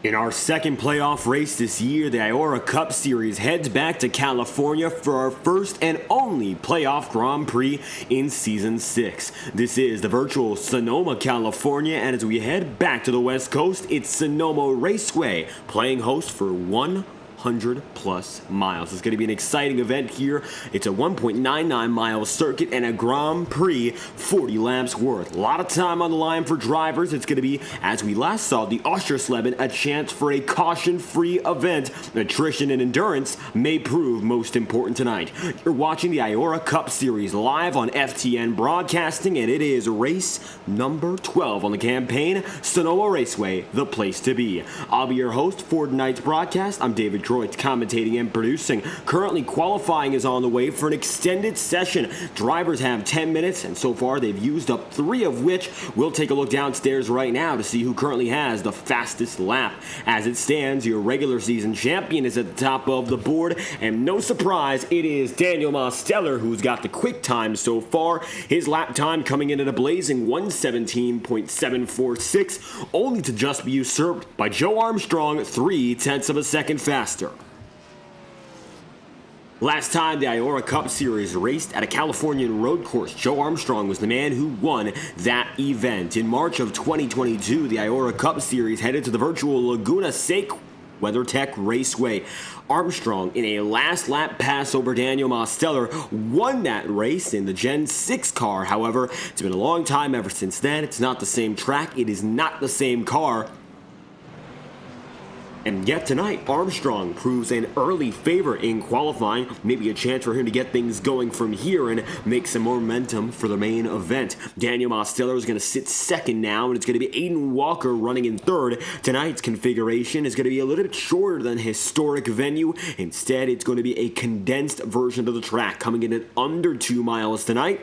In our second playoff race this year, the IORA Cup Series heads back to California for our first and only playoff Grand Prix in Season 6. This is the virtual Sonoma, California, and as we head back to the West Coast, it's Sonoma Raceway playing host for 100+ miles. It's going to be an exciting event here. It's a 1.99 mile circuit and a Grand Prix 40 laps worth. A lot of time on the line for drivers. It's going to be, as we last saw, the Oschersleben, a chance for a caution-free event. Attrition and endurance may prove most important tonight. You're watching the IORA Cup Series live on FTN Broadcasting, and it is race number 12 on the campaign. Sonoma Raceway, the place to be. I'll be your host for tonight's broadcast. I'm David commentating and producing. Currently, qualifying is on the way for an extended session. Drivers have 10 minutes, and so far they've used up 3 of which. We'll take a look downstairs right now to see who currently has the fastest lap. As it stands, your regular season champion is at the top of the board, and no surprise, it is Daniel Mosteller who's got the quick time so far. His lap time coming in at a blazing 1:17.746, only to just be usurped by Joe Armstrong 0.3 of a second faster. Last time the IORA Cup Series raced at a Californian road course, Joe Armstrong was the man who won that event. In March of 2022, the IORA Cup Series headed to the virtual Laguna Seca WeatherTech Raceway. Armstrong, in a last lap pass over Daniel Mosteller, won that race in the Gen 6 car. However, it's been a long time ever since then. It's not the same track. It is not the same car. And yet tonight, Armstrong proves an early favorite in qualifying, maybe a chance for him to get things going from here and make some momentum for the main event. Daniel Mosteller is going to sit second now, and it's going to be Aiden Walker running in third. Tonight's configuration is going to be a little bit shorter than historic venue. Instead, it's going to be a condensed version of the track, coming in at under 2 miles tonight.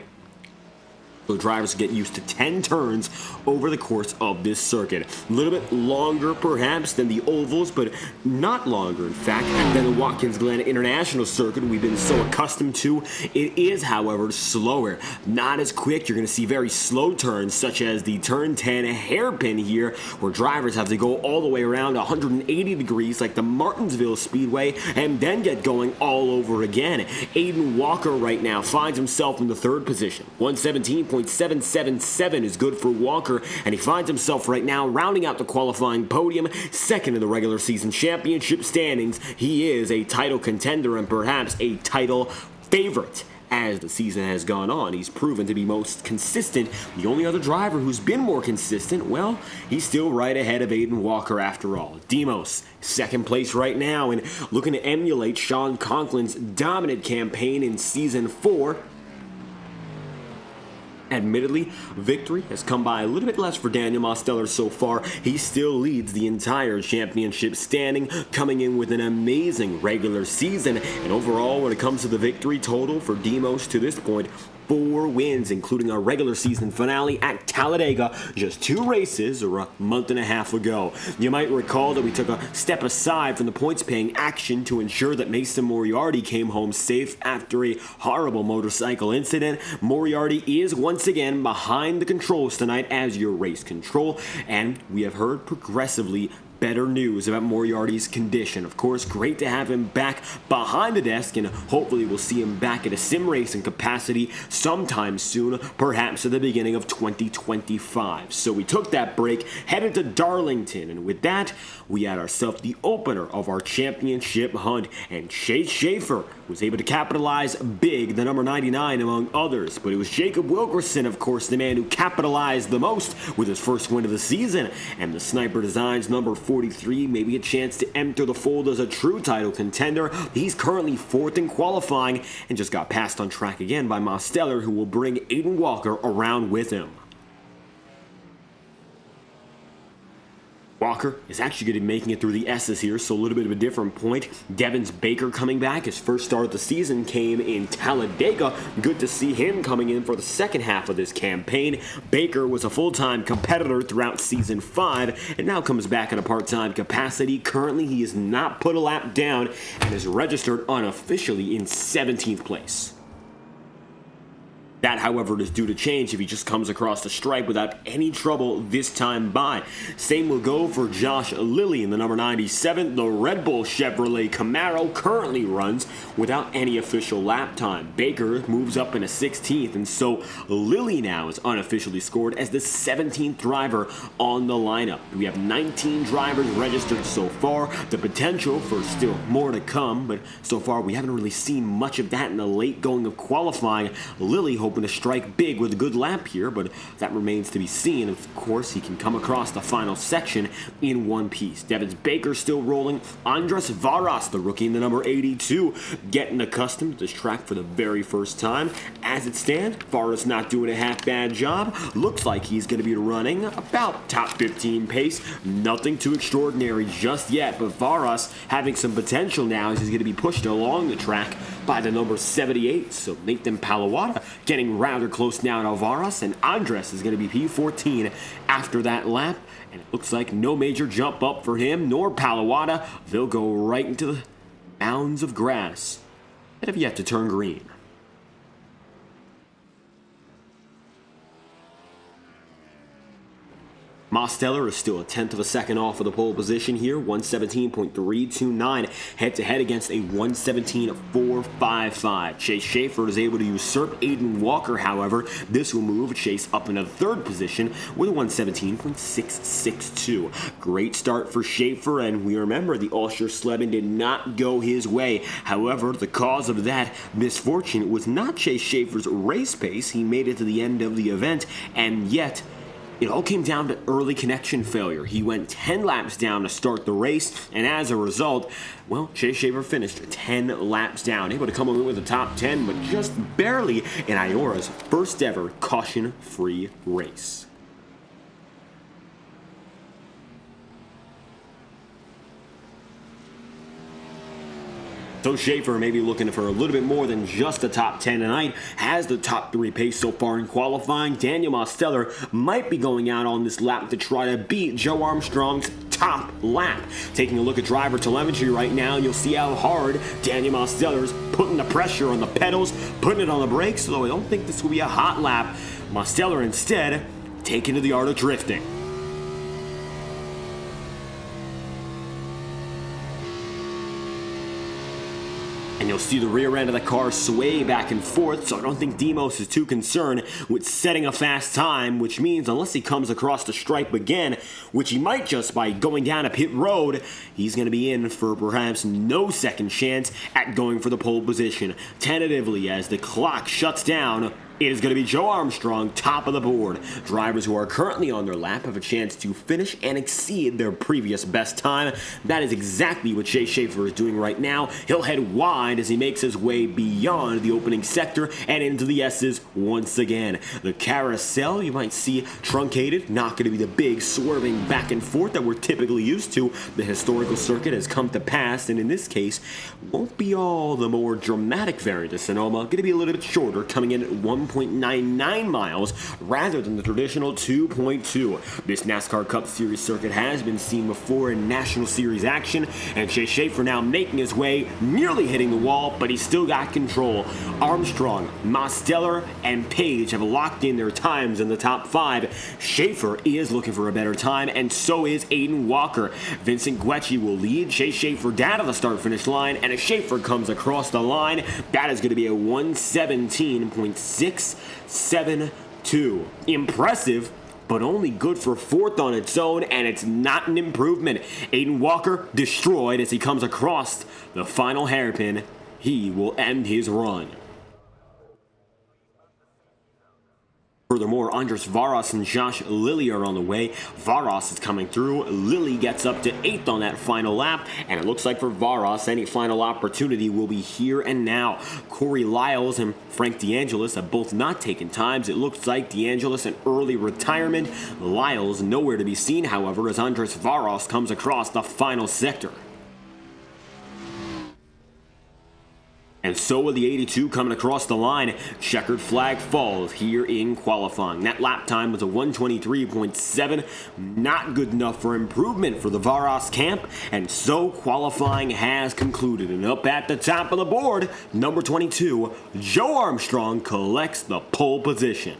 So drivers get used to 10 turns over the course of this circuit. A little bit longer, perhaps, than the ovals, but not longer, in fact, than the Watkins Glen International Circuit we've been so accustomed to. It is, however, slower. Not as quick. You're going to see very slow turns, such as the turn 10 hairpin here, where drivers have to go all the way around 180 degrees, like the Martinsville Speedway, and then get going all over again. Aiden Walker right now finds himself in the third position. 117.777 is good for Walker, and he finds himself right now rounding out the qualifying podium, second in the regular season championship standings. He is a title contender and perhaps a title favorite. As the season has gone on, he's proven to be most consistent. The only other driver who's been more consistent, well, he's still right ahead of Aiden Walker after all. Demos, second place right now, and looking to emulate Sean Conklin's dominant campaign in Season 4. Admittedly, victory has come by a little bit less for Daniel Mosteller so far. He still leads the entire championship standing, coming in with an amazing regular season. And overall, when it comes to the victory total for Demos to this point, 4 wins, including our regular season finale at Talladega just 2 races or a month and a half ago. You might recall that we took a step aside from the points-paying action to ensure that Mason Moriarty came home safe after a horrible motorcycle incident. Moriarty is once again behind the controls tonight as your race control, and we have heard progressively better news about Moriarty's condition. Of course, great to have him back behind the desk, and hopefully we'll see him back at a sim racing capacity sometime soon, perhaps at the beginning of 2025. So we took that break, headed to Darlington, and with that, we had ourselves the opener of our championship hunt, and Chase Schaefer was able to capitalize big, the number 99 among others. But it was Jacob Wilkerson, of course, the man who capitalized the most with his first win of the season, and the Sniper Designs number 43, maybe a chance to enter the fold as a true title contender. He's currently 4th in qualifying and just got passed on track again by Mosteller, who will bring Aiden Walker around with him. Walker is actually going to be making it through the S's here, so a little bit of a different point. Devins Baker coming back. His first start of the season came in Talladega. Good to see him coming in for the second half of this campaign. Baker was a full-time competitor throughout Season 5 and now comes back in a part-time capacity. Currently, he has not put a lap down and is registered unofficially in 17th place. That, however, is due to change if he just comes across the stripe without any trouble this time by. Same will go for Josh Lilly in the number 97. The Red Bull Chevrolet Camaro currently runs without any official lap time. Baker moves up in a 16th, and so Lilly now is unofficially scored as the 17th driver on the lineup. We have 19 drivers registered so far. The potential for still more to come, but so far we haven't really seen much of that in the late going of qualifying. Lilly hoping to strike big with a good lap here, but that remains to be seen. Of course, he can come across the final section in one piece. Devin Baker still rolling. Andres Varas, the rookie in the number 82, getting accustomed to this track for the very first time. As it stands, Varas not doing a half bad job. Looks like he's going to be running about top 15 pace. Nothing too extraordinary just yet, but Varas having some potential now as he's going to be pushed along the track by the number 78. So Nathan Palawada getting rather close now to Varas, and Andres is going to be P14 after that lap, and it looks like no major jump up for him nor Palawada. They'll go right into the mounds of grass that have yet to turn green. Mosteller is still a tenth of a second off of the pole position here, 117.329, head-to-head against a 117.455. Chase Schaefer is able to usurp Aiden Walker, however. This will move Chase up into third position with a 117.662. Great start for Schaefer, and we remember the Ulster Slebin did not go his way. However, the cause of that misfortune was not Chase Schaefer's race pace. He made it to the end of the event, and yet it all came down to early connection failure. He went 10 laps down to start the race, and as a result, well, Chase Schaefer finished 10 laps down, able to come away with the top 10, but just barely in IORA's first ever caution-free race. So Schaefer may be looking for a little bit more than just the top 10 tonight. Has the top 3 pace so far in qualifying. Daniel Mosteller might be going out on this lap to try to beat Joe Armstrong's top lap. Taking a look at driver telemetry right now, you'll see how hard Daniel Mosteller's putting the pressure on the pedals, putting it on the brakes, although I don't think this will be a hot lap. Mosteller instead taking to the art of drifting. And you'll see the rear end of the car sway back and forth, so I don't think Demos is too concerned with setting a fast time, which means unless he comes across the stripe again, which he might just by going down a pit road, he's going to be in for perhaps no second chance at going for the pole position. Tentatively, as the clock shuts down, it is going to be Joe Armstrong, top of the board. Drivers who are currently on their lap have a chance to finish and exceed their previous best time. That is exactly what Chase Schaefer is doing right now. He'll head wide as he makes his way beyond the opening sector and into the S's once again. The carousel, you might see truncated, not going to be the big swerving back and forth that we're typically used to. The historical circuit has come to pass, and in this case, won't be all the more dramatic variant of Sonoma. Going to be a little bit shorter, coming in at 1.99 miles rather than the traditional 2.2. This NASCAR Cup Series circuit has been seen before in National Series action, and Chase Schaefer now making his way, nearly hitting the wall, but he's still got control. Armstrong, Mosteller, and Page have locked in their times in the top 5. Schaefer is looking for a better time, and so is Aiden Walker. Vincent Guecci will lead Chase Schaefer down to the start-finish line, and if Schaefer comes across the line, that is going to be a 117.672. Impressive, but only good for fourth on its own, and it's not an improvement. Aiden Walker destroyed as he comes across the final hairpin. He will end his run. Furthermore, Andres Varas and Josh Lilly are on the way. Varas is coming through. Lilly gets up to 8th on that final lap, and it looks like for Varas, any final opportunity will be here and now. Corey Lyles and Frank DeAngelis have both not taken times. It looks like DeAngelis an early retirement. Lyles nowhere to be seen, however, as Andres Varas comes across the final sector. And so will the 82 coming across the line. Checkered flag falls here in qualifying. That lap time was a 123.7. Not good enough for improvement for the Varas camp. And so qualifying has concluded. And up at the top of the board, number 22, Joe Armstrong collects the pole position.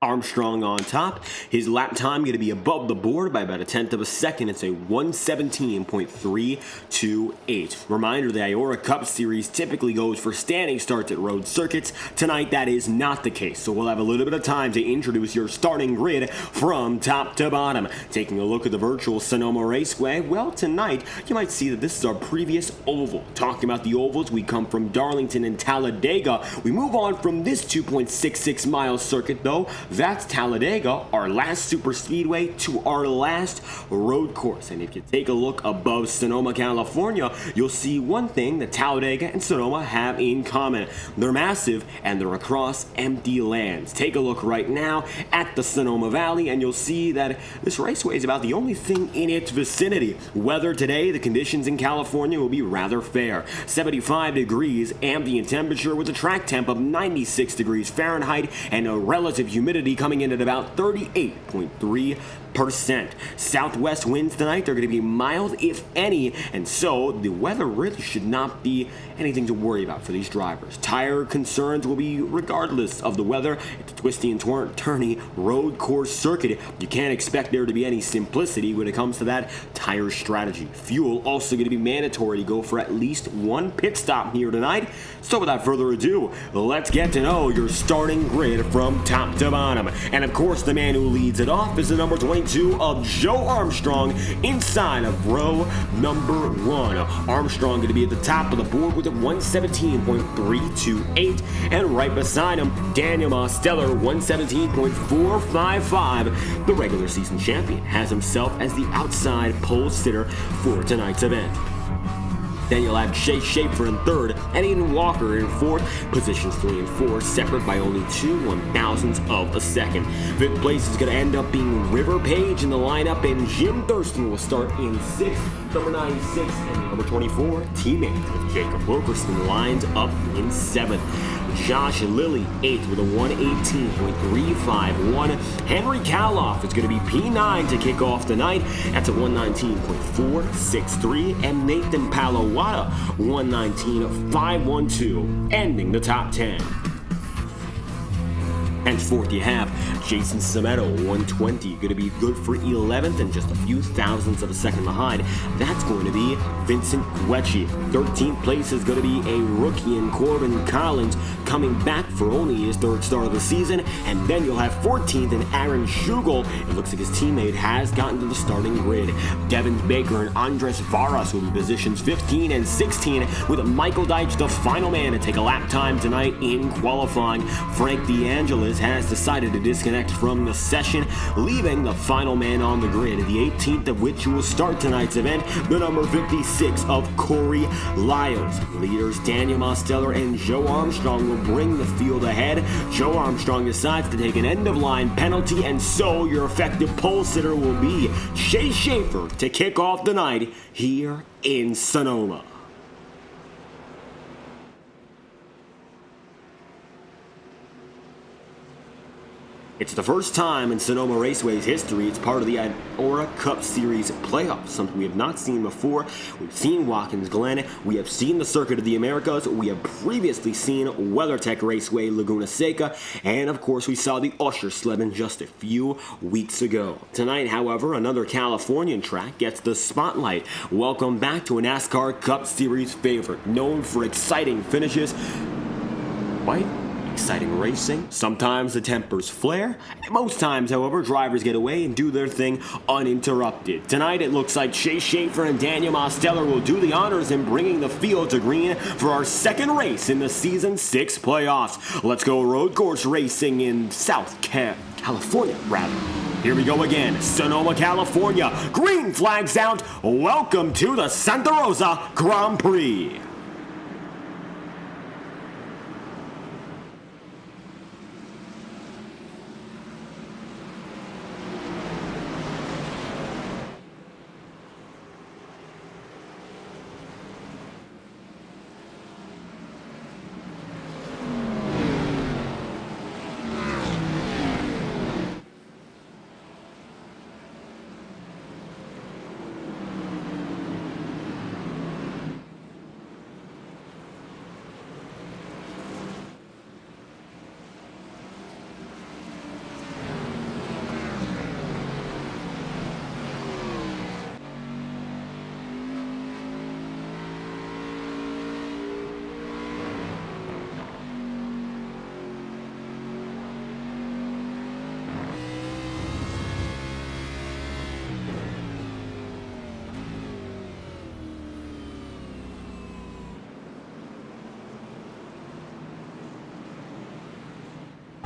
Armstrong on top. His lap time going to be above the board by about a tenth of a second. It's a 117.328. Reminder, the IORA Cup Series typically goes for standing starts at road circuits. Tonight, that is not the case, so we'll have a little bit of time to introduce your starting grid from top to bottom. Taking a look at the virtual Sonoma Raceway, well, tonight, you might see that this is our previous oval. Talking about the ovals, we come from Darlington and Talladega. We move on from this 2.66 mile circuit, though. That's Talladega, our last superspeedway, to our last road course. And if you take a look above Sonoma, California, you'll see one thing that Talladega and Sonoma have in common. They're massive and they're across empty lands. Take a look right now at the Sonoma Valley and you'll see that this raceway is about the only thing in its vicinity. Weather today, the conditions in California will be rather fair. 75 degrees ambient temperature with a track temp of 96 degrees Fahrenheit and a relative humidity coming in at about 38.3%. Southwest winds tonight, they're going to be mild, if any, and so the weather really should not be anything to worry about for these drivers. Tire concerns will be regardless of the weather. It's a twisty and turny road course circuit. You can't expect there to be any simplicity when it comes to that tire strategy. Fuel also going to be mandatory to go for at least one pit stop here tonight. So without further ado, let's get to know your starting grid from top to bottom. And of course, the man who leads it off is the number 22 of Joe Armstrong inside of row number 1. Armstrong going to be at the top of the board with a 117.328, and right beside him, Daniel Mosteller, 117.455. The regular season champion has himself as the outside pole sitter for tonight's event. Then you'll have Chase Schaefer in third and Aiden Walker in fourth. Positions 3 and 4 separate by only 2 1,000ths of a second. Fifth place is going to end up being River Page in the lineup, and Jim Thurston will start in 6th. Number 96 and number 24, teammate with Jacob Wilkerson lines up in 7th. Josh Lilly, 8th with a 118.351. Henry Kaloff is going to be P9 to kick off the night. That's a 119.463. And Nathan Palawada, 119.512, ending the top 10. And fourth, you have Jason Sametto, 120, going to be good for 11th and just a few thousandths of a second behind. That's going to be Vincent Guecci. 13th place is going to be a rookie in Corbin Collins, coming back for only his third start of the season. And then you'll have 14th and Aaron Schugel. It looks like his teammate has gotten to the starting grid. Devin Baker and Andres Varas will be positions 15 and 16, with Michael Deitch, the final man, to take a lap time tonight in qualifying. Frank DeAngelis has decided to disconnect from the session, leaving the final man on the grid, the 18th of which will start tonight's event, the number 56 of Corey Lyles. Leaders Daniel Mosteller and Joe Armstrong will bring the field ahead. Joe Armstrong decides to take an end-of-line penalty, and so your effective pole sitter will be Chase Schaefer to kick off the night here in Sonoma. It's the first time in Sonoma Raceway's history it's part of the IORA Cup Series playoffs, something we have not seen before. We've seen Watkins Glen, we have seen the Circuit of the Americas, we have previously seen WeatherTech Raceway Laguna Seca, and of course we saw the Oschersleben just a few weeks ago. Tonight, however, another Californian track gets the spotlight. Welcome back to a NASCAR Cup Series favorite, known for exciting finishes. White? Exciting racing. Sometimes the tempers flare. Most times, however, drivers get away and do their thing uninterrupted. Tonight, it looks like Chase Schaefer and Daniel Mosteller will do the honors in bringing the field to green for our second race in the Season 6 playoffs. Let's go road course racing in California, rather. Here we go again, Sonoma, California. Green flags out. Welcome to the Santa Rosa Grand Prix.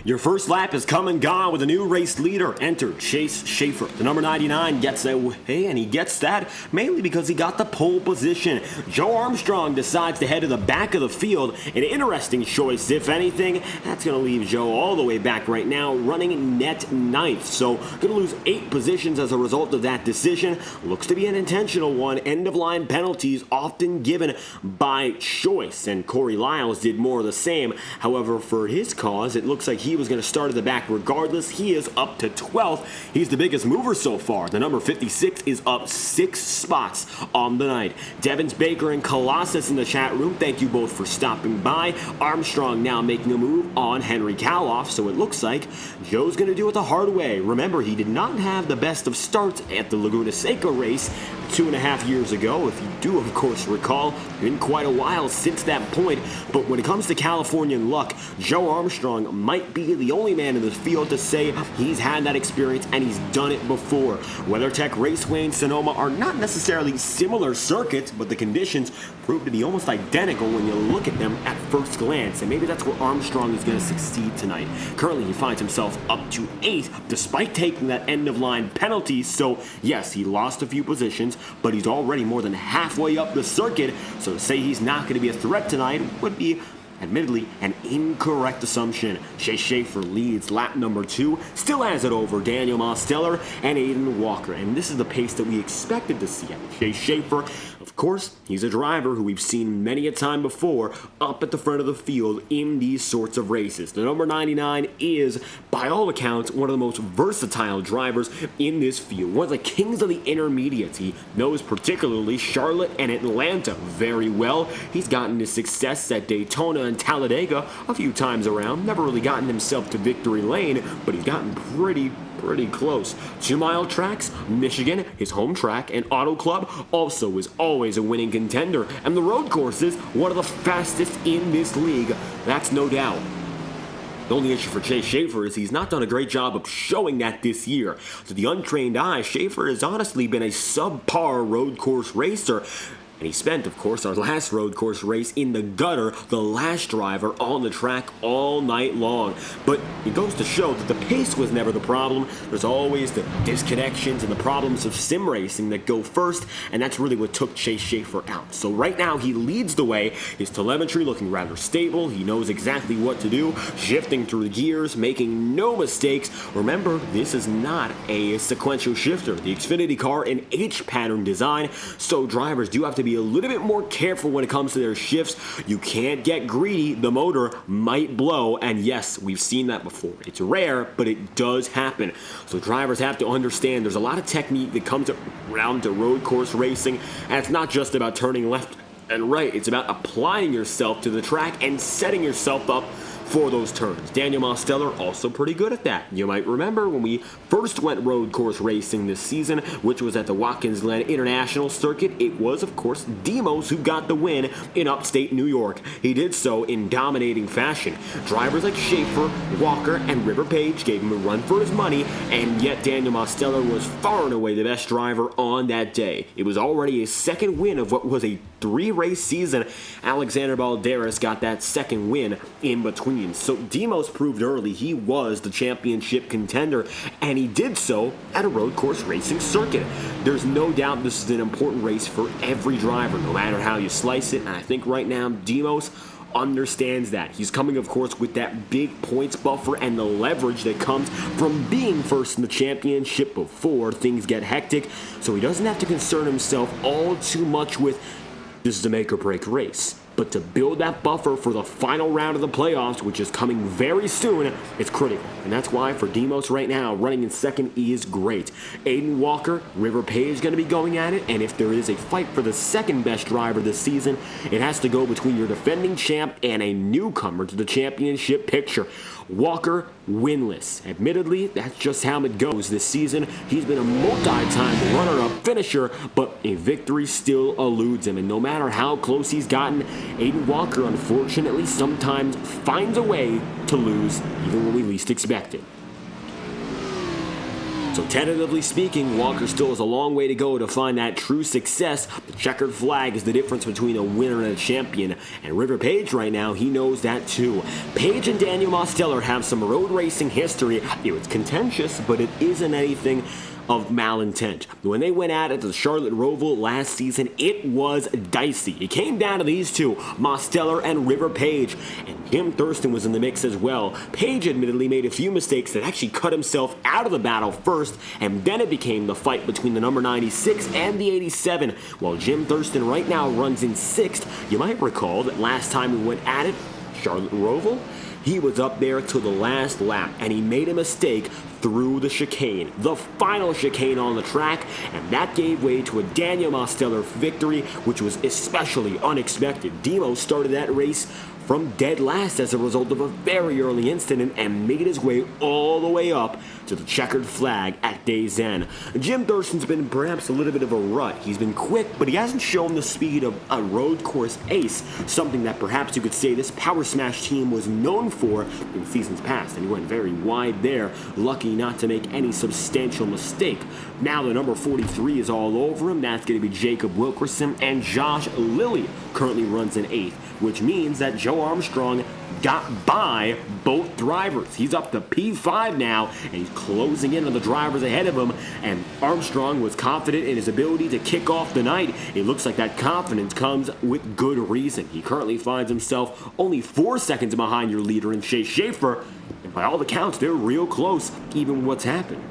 Your first lap is come and gone with a new race leader. Enter Chase Schaefer. The number 99 gets away, and he gets that mainly because he got the pole position. Joe Armstrong decides to head to the back of the field. An interesting choice, if anything. That's going to leave Joe all the way back right now, running net ninth. So, going to lose 8 positions as a result of that decision. Looks to be an intentional one. End-of-line penalties often given by choice, and Corey Lyles did more of the same. However, for his cause, it looks like he was going to start at the back regardless. He is up to 12th. He's the biggest mover so far. The number 56 is up 6 spots on the night. Devins Baker and Colossus in the chat room, thank you both for stopping by. Armstrong now making a move on Henry Kaloff, so it looks like Joe's going to do it the hard way. Remember, he did not have the best of starts at the Laguna Seca race 2.5 years ago. If you do, of course, recall, been quite a while since that point. But when it comes to Californian luck, Joe Armstrong might be the only man in the field to say he's had that experience and he's done it before. WeatherTech Raceway and Sonoma are not necessarily similar circuits, but the conditions prove to be almost identical when you look at them at first glance, and maybe that's where Armstrong is going to succeed tonight. Currently, he finds himself up to 8th despite taking that end-of-line penalty, so yes, he lost a few positions, but he's already more than halfway up the circuit, so to say he's not going to be a threat tonight would be admittedly an incorrect assumption. Chase Schaefer leads lap number 2, still has it over Daniel Mosteller and Aiden Walker, and this is the pace that we expected to see. Chase Schaefer, of course, he's a driver who we've seen many a time before up at the front of the field in these sorts of races. The number 99 is, by all accounts, one of the most versatile drivers in this field. One of the kings of the intermediates. He knows particularly Charlotte and Atlanta very well. He's gotten his success at Daytona and Talladega a few times around. Never really gotten himself to victory lane, but he's gotten pretty close. 2-mile tracks, Michigan, his home track, and Auto Club also is always a winning contender. And the road courses, one of the fastest in this league. That's no doubt. The only issue for Chase Schaefer is he's not done a great job of showing that this year. To the untrained eye, Schaefer has honestly been a subpar road course racer. And he spent, of course, our last road course race in the gutter, the last driver on the track all night long. But it goes to show that the pace was never the problem. There's always the disconnections and the problems of sim racing that go first, and that's really what took Chase Schaefer out. So right now, he leads the way. His telemetry looking rather stable. He knows exactly what to do, shifting through the gears, making no mistakes. Remember, this is not a sequential shifter. The Xfinity car, an H-pattern design, so drivers do have to be a little bit more careful when it comes to their shifts. You can't get greedy. The motor might blow, and yes, we've seen that before. It's rare, but it does happen. So drivers have to understand there's a lot of technique that comes around to road course racing, and it's not just about turning left and right. It's about applying yourself to the track and setting yourself up for those turns. Daniel Mosteller also pretty good at that. You might remember when we first went road course racing this season, which was at the Watkins Glen International Circuit, it was, of course, Demos who got the win in upstate New York. He did so in dominating fashion. Drivers like Schaefer, Walker, and River Page gave him a run for his money, and yet Daniel Mosteller was far and away the best driver on that day. It was already a second win of what was a 3-race season. Alexander Balderas got that second win in between. So Demos proved early he was the championship contender, and he did so at a road course racing circuit. There's no doubt this is an important race for every driver, no matter how you slice it, and I think right now Demos understands that. He's coming, of course, with that big points buffer and the leverage that comes from being first in the championship before things get hectic, so he doesn't have to concern himself all too much with this is a make-or-break race. But to build that buffer for the final round of the playoffs, which is coming very soon, it's critical. And that's why for Demos right now, running in second is great. Aiden Walker, River Page going to be going at it, and if there is a fight for the second best driver this season, it has to go between your defending champ and a newcomer to the championship picture. Walker, winless. Admittedly, that's just how it goes this season. He's been a multi-time runner-up finisher, but a victory still eludes him. And no matter how close he's gotten, Aiden Walker, unfortunately, sometimes finds a way to lose, even when we least expect it. So tentatively speaking, Walker still has a long way to go to find that true success. The checkered flag is the difference between a winner and a champion. And River Page right now, he knows that too. Page and Daniel Mosteller have some road racing history. It's contentious, but it isn't anything of malintent. When they went at it to Charlotte Roval last season, it was dicey. It came down to these two, Mosteller and River Page, and Jim Thurston was in the mix as well. Page admittedly made a few mistakes that actually cut himself out of the battle first, and then it became the fight between the number 96 and the 87, while Jim Thurston right now runs in 6th. You might recall that last time we went at it, Charlotte Roval, he was up there to the last lap, and he made a mistake through the chicane, the final chicane on the track, and that gave way to a Daniel Mosteller victory, which was especially unexpected. Demo started that race from dead last as a result of a very early incident and made his way all the way up to the checkered flag at day's end. Jim Thurston's been perhaps a little bit of a rut. He's been quick, but he hasn't shown the speed of a road course ace, something that perhaps you could say this Power Smash team was known for in seasons past, and he went very wide there, lucky not to make any substantial mistake. Now the number 43 is all over him. That's going to be Jacob Wilkerson, and Josh Lilly currently runs in 8th, which means that Joe Armstrong got by both drivers. He's up to P5 now, and he's closing in on the drivers ahead of him, and Armstrong was confident in his ability to kick off the night. It looks like that confidence comes with good reason. He currently finds himself only 4 seconds behind your leader in Chase Schaefer, and by all accounts, they're real close, even what's happened.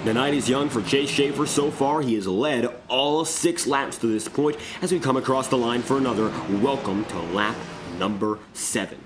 The night is young for Chase Schaefer so far. He has led all 6 laps to this point as we come across the line for another welcome to lap number 7.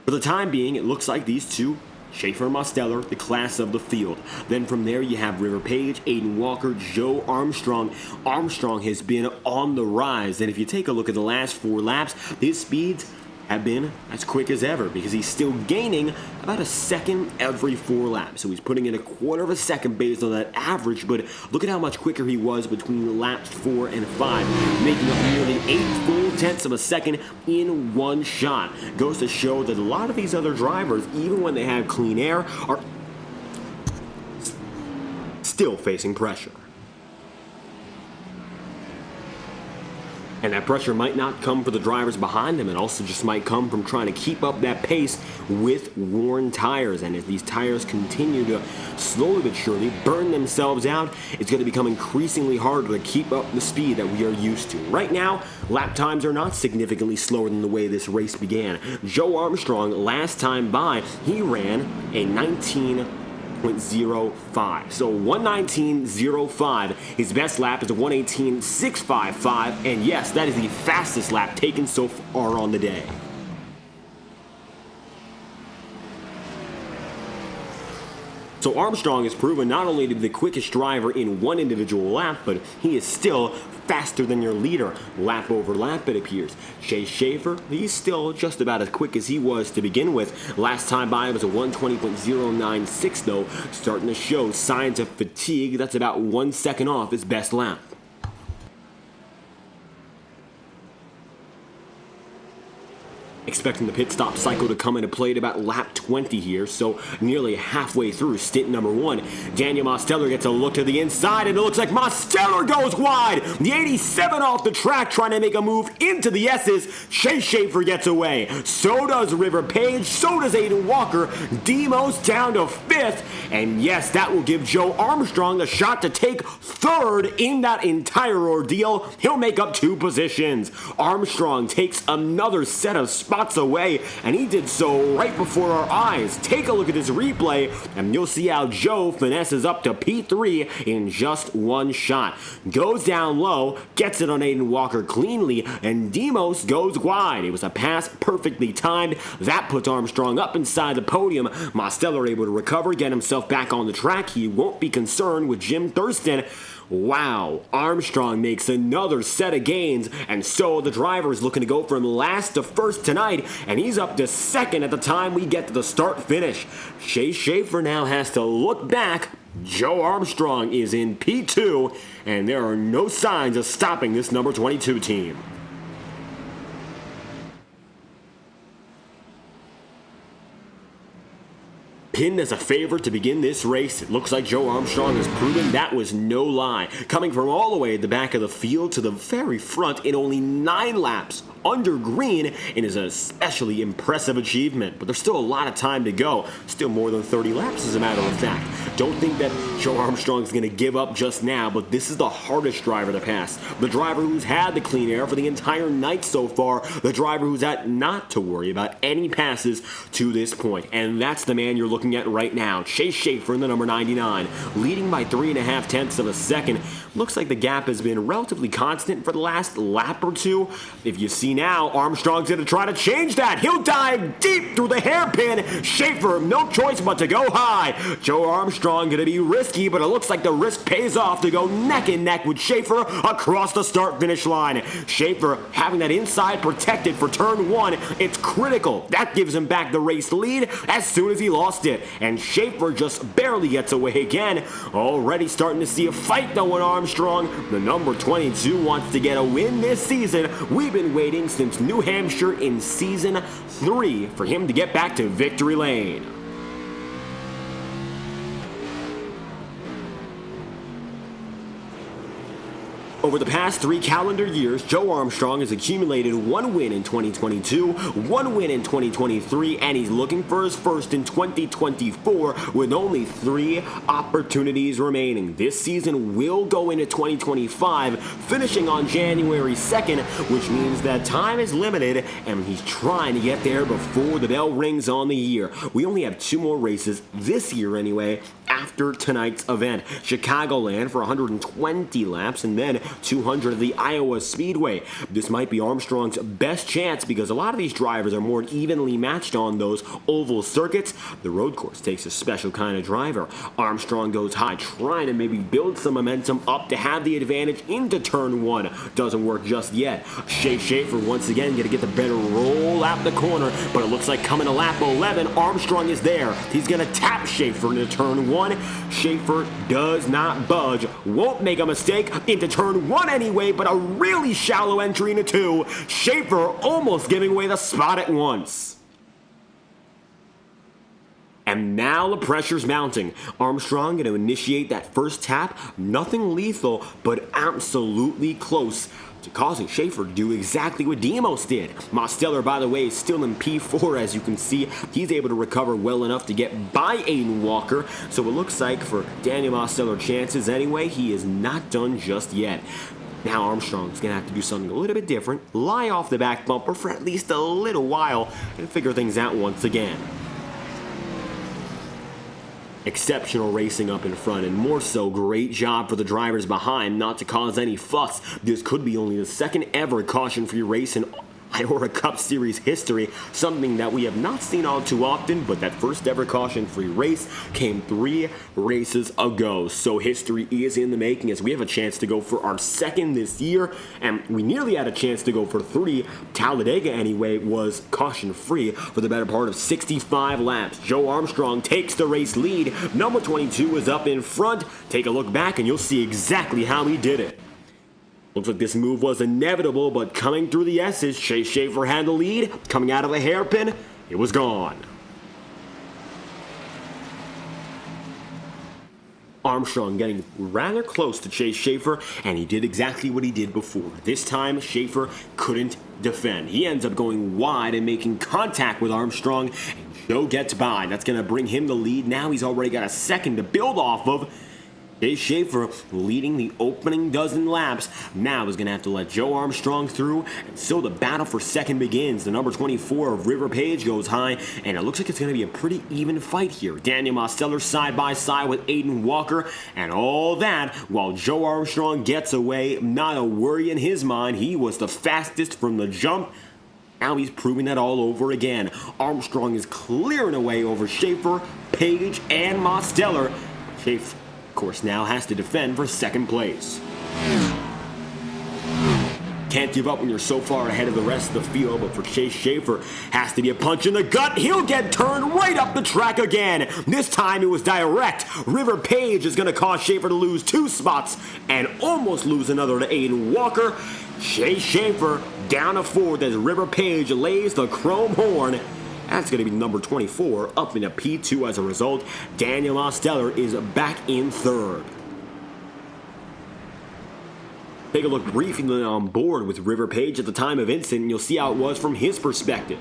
For the time being, it looks like these two, Schaefer and Mosteller, the class of the field. Then from there you have River Page, Aiden Walker, Joe Armstrong. Armstrong has been on the rise, and if you take a look at the last 4 laps, his speeds have been as quick as ever because he's still gaining about a second every 4 laps. So he's putting in a quarter of a second based on that average, but look at how much quicker he was between laps 4 and 5, making up nearly 8 full tenths of a second in one shot. Goes to show that a lot of these other drivers, even when they have clean air, are still facing pressure. And that pressure might not come for the drivers behind them. It also just might come from trying to keep up that pace with worn tires. And as these tires continue to slowly but surely burn themselves out, it's going to become increasingly harder to keep up the speed that we are used to. Right now, lap times are not significantly slower than the way this race began. Joe Armstrong, last time by, he ran a 19.05. So 1:19.05. His best lap is a 1:18.655, and yes, that is the fastest lap taken so far on the day. So Armstrong has proven not only to be the quickest driver in one individual lap, but he is still faster than your leader. Lap over lap, it appears. Chase Schaefer, he's still just about as quick as he was to begin with. Last time by, it was a 1:20.096, though, starting to show signs of fatigue. That's about 1 second off his best lap. Expecting the pit stop cycle to come into play at about lap 20 here, so nearly halfway through stint number 1. Daniel Mosteller gets a look to the inside, and it looks like Mosteller goes wide. The 87 off the track trying to make a move into the S's. Chase Schaefer gets away. So does River Page, so does Aiden Walker. Demo's down to 5th, and yes, that will give Joe Armstrong a shot to take 3rd in that entire ordeal. He'll make up 2 positions. Armstrong takes another set of spots away, and he did so right before our eyes. Take a look at this replay, and you'll see how Joe finesses up to P3 in just one shot. Goes down low, gets it on Aiden Walker cleanly, and Demos goes wide. It was a pass perfectly timed. That puts Armstrong up inside the podium. Mosteller able to recover, get himself back on the track. He won't be concerned with Jim Thurston. Wow, Armstrong makes another set of gains, and so the driver is looking to go from last to first tonight, and he's up to 2nd at the time we get to the start-finish. Chase Schaefer now has to look back. Joe Armstrong is in P2, and there are no signs of stopping this number 22 team. Pinned as a favorite to begin this race, it looks like Joe Armstrong has proven that was no lie. Coming from all the way at the back of the field to the very front in only 9 laps under green, it is an especially impressive achievement. But there's still a lot of time to go. Still more than 30 laps, as a matter of fact. Don't think that Joe Armstrong is going to give up just now, but this is the hardest driver to pass. The driver who's had the clean air for the entire night so far. The driver who's had not to worry about any passes to this point. And that's the man you're looking at right now. Chase Schaefer in the number 99, leading by 3.5 tenths of a second. Looks like the gap has been relatively constant for the last lap or two. If you see now, Armstrong's going to try to change that. He'll dive deep through the hairpin. Schaefer, no choice but to go high. Joe Armstrong going to be risky, but it looks like the risk pays off to go neck and neck with Schaefer across the start-finish line. Schaefer having that inside protected for turn 1. It's critical. That gives him back the race lead as soon as he lost it. And Schaefer just barely gets away again. Already starting to see a fight though in Armstrong. The number 22 wants to get a win this season. We've been waiting since New Hampshire in season 3 for him to get back to victory lane. Over the past 3 calendar years, Joe Armstrong has accumulated 1 win in 2022, 1 win in 2023, and he's looking for his first in 2024 with only 3 opportunities remaining. This season will go into 2025, finishing on January 2nd, which means that time is limited, and he's trying to get there before the bell rings on the year. We only have 2 more races this year anyway, after tonight's event. Chicagoland for 120 laps, and then 200 of the Iowa Speedway. This might be Armstrong's best chance because a lot of these drivers are more evenly matched on those oval circuits. The road course takes a special kind of driver. Armstrong goes high, trying to maybe build some momentum up to have the advantage into turn 1. Doesn't work just yet. Chase Schaefer once again going to get the better roll out the corner, but it looks like coming to lap 11, Armstrong is there. He's going to tap Schaefer into turn 1. Schaefer does not budge, won't make a mistake into turn 1 anyway, but a really shallow entry into 2. Schaefer almost giving away the spot at once. And now the pressure's mounting. Armstrong going to initiate that first tap. Nothing lethal, but absolutely close to causing Schaefer to do exactly what Demos did. Mosteller, by the way, is still in P4, as you can see. He's able to recover well enough to get by Aiden Walker. So it looks like for Daniel Mosteller chances anyway, he is not done just yet. Now Armstrong's going to have to do something a little bit different, lie off the back bumper for at least a little while, and figure things out once again. Exceptional racing up in front, and more so, great job for the drivers behind not to cause any fuss. This could be only the second ever caution-free race in IORA Cup Series history, something that we have not seen all too often, but that first ever caution-free race came 3 races ago. So history is in the making as we have a chance to go for our second this year, and we nearly had a chance to go for 3. Talladega, anyway, was caution-free for the better part of 65 laps. Joe Armstrong takes the race lead. Number 22 is up in front. Take a look back and you'll see exactly how he did it. Looks like this move was inevitable, but coming through the S's, Chase Schaefer had the lead. Coming out of a hairpin, it was gone. Armstrong getting rather close to Chase Schaefer, and he did exactly what he did before. This time, Schaefer couldn't defend. He ends up going wide and making contact with Armstrong, and Joe gets by. That's going to bring him the lead. Now he's already got a second to build off of. Chase Schaefer leading the opening dozen laps. Now is going to have to let Joe Armstrong through, and so the battle for second begins. The number 24 of River Page goes high, and it looks like it's going to be a pretty even fight here. Daniel Mosteller side by side with Aiden Walker, and all that while Joe Armstrong gets away. Not a worry in his mind. He was the fastest from the jump. Now he's proving that all over again. Armstrong is clearing away over Schaefer, Page, and Mosteller. Schaefer, of course, now has to defend for second place. Can't give up when you're so far ahead of the rest of the field, but for Chase Schaefer, has to be a punch in the gut. He'll get turned right up the track again. This time it was direct. River Page is going to cause Schaefer to lose 2 spots and almost lose another to Aiden Walker. Chase Schaefer down a 4th as River Page lays the chrome horn. That's going to be number 24 up into P2 as a result. Daniel Mosteller is back in third. Take a look briefly on board with River Page at the time of incident, and you'll see how it was from his perspective.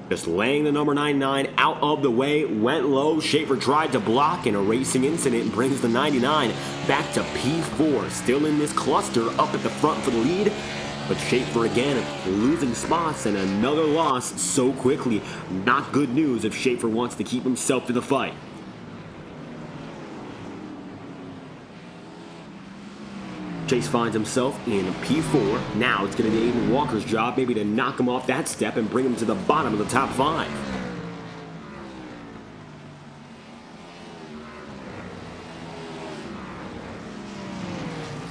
Just laying the number 99 out of the way, went low. Schaefer tried to block, and a racing incident brings the 99 back to P4. Still in this cluster, up at the front for the lead. But Schaefer again losing spots, and another loss so quickly. Not good news if Schaefer wants to keep himself to the fight. Chase finds himself in P4. Now it's going to be Aiden Walker's job maybe to knock him off that step and bring him to the bottom of the top 5.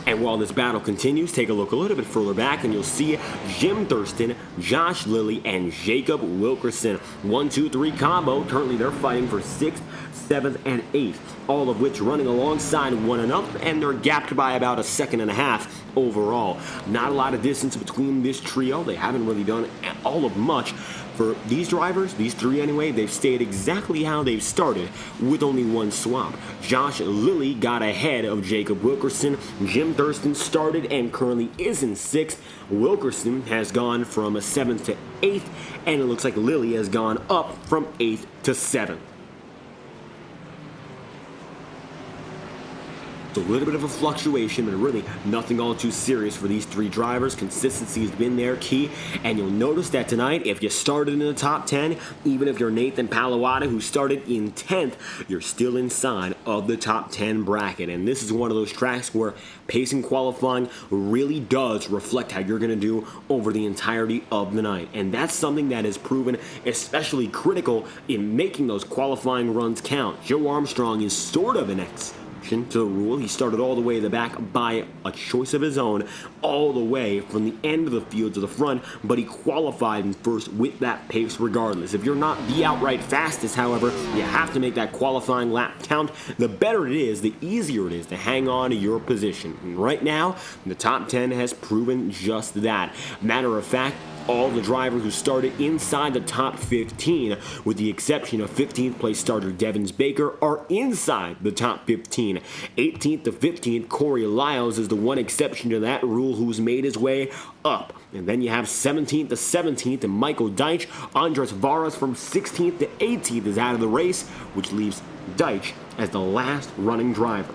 And while this battle continues, take a look a little bit further back and you'll see Jim Thurston, Josh Lilly, and Jacob Wilkerson. 1, 2, 3 combo. Currently they're fighting for 6th, 7th, and 8th. All of which running alongside one another, and they're gapped by about a second and a half overall. Not a lot of distance between this trio. They haven't really done all of much. For these drivers, these three anyway, they've stayed exactly how they've started with only one swap. Josh Lilly got ahead of Jacob Wilkerson. Jim Thurston started and currently is in 6th. Wilkerson has gone from 7th to 8th, and it looks like Lilly has gone up from 8th to 7th. A little bit of a fluctuation, but really nothing all too serious for these three drivers. Consistency has been their key, and you'll notice that tonight, if you started in the top 10, even if you're Nathan Palawada, who started in 10th, you're still inside of the top 10 bracket. And this is one of those tracks where pacing qualifying really does reflect how you're going to do over the entirety of the night. And that's something that is proven especially critical in making those qualifying runs count. Joe Armstrong is sort of an exception to the rule. He started all the way in the back by a choice of his own, all the way from the end of the field to the front, but he qualified in first with that pace regardless. If you're not the outright fastest, however, you have to make that qualifying lap count. The better it is, the easier it is to hang on to your position. And right now, the top 10 has proven just that. Matter of fact, all the drivers who started inside the top 15, with the exception of 15th place starter Devins Baker, are inside the top 15. 18th to 15th, Corey Lyles is the one exception to that rule who's made his way up. And then you have 17th to 17th and Michael Deitch. Andres Varas from 16th to 18th is out of the race, which leaves Deitch as the last running driver.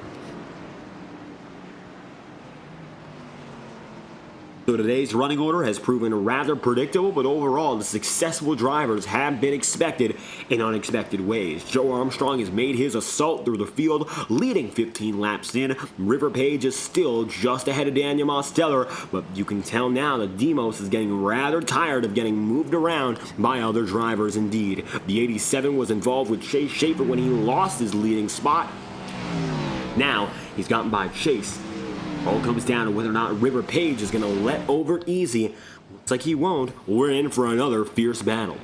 So today's running order has proven rather predictable, but overall the successful drivers have been expected in unexpected ways. Joe Armstrong has made his assault through the field, leading 15 laps in. River Page is still just ahead of Daniel Mosteller, but you can tell now that Demos is getting rather tired of getting moved around by other drivers indeed. The 87 was involved with Chase Schaefer when he lost his leading spot. Now he's gotten by Chase. All comes down to whether or not River Page is going to let over easy. Looks like he won't. We're in for another fierce battle.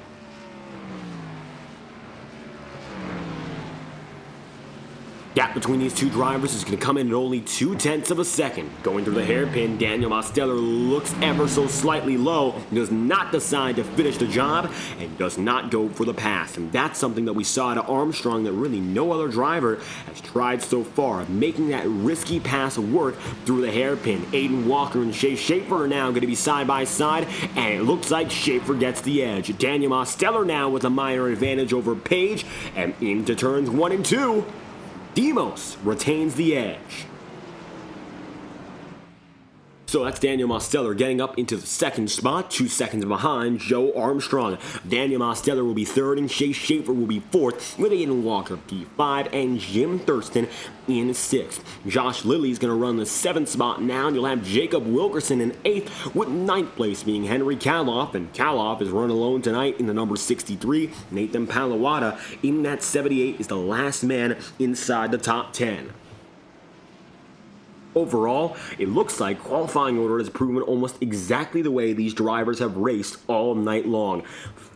Gap between these two drivers is going to come in at only 0.2 of a second. Going through the hairpin, Daniel Mosteller looks ever so slightly low, does not decide to finish the job, and does not go for the pass. And that's something that we saw to Armstrong that really no other driver has tried so far, making that risky pass work through the hairpin. Aiden Walker and Chase Schaefer are now going to be side by side, and it looks like Schaefer gets the edge. Daniel Mosteller now with a minor advantage over Page, and into turns 1 and 2. Demos retains the edge. So that's Daniel Mosteller getting up into the second spot, 2 seconds behind Joe Armstrong. Daniel Mosteller will be third, and Chase Schaefer will be fourth, with Aiden Walker P5 and Jim Thurston in 6th. Josh Lilly is going to run the 7th spot now, and you'll have Jacob Wilkerson in 8th, with 9th place being Henry Kaloff, and Kaloff is run alone tonight in the number 63. Nathan Palawada in that 78 is the last man inside the top 10. Overall, it looks like qualifying order has proven almost exactly the way these drivers have raced all night long.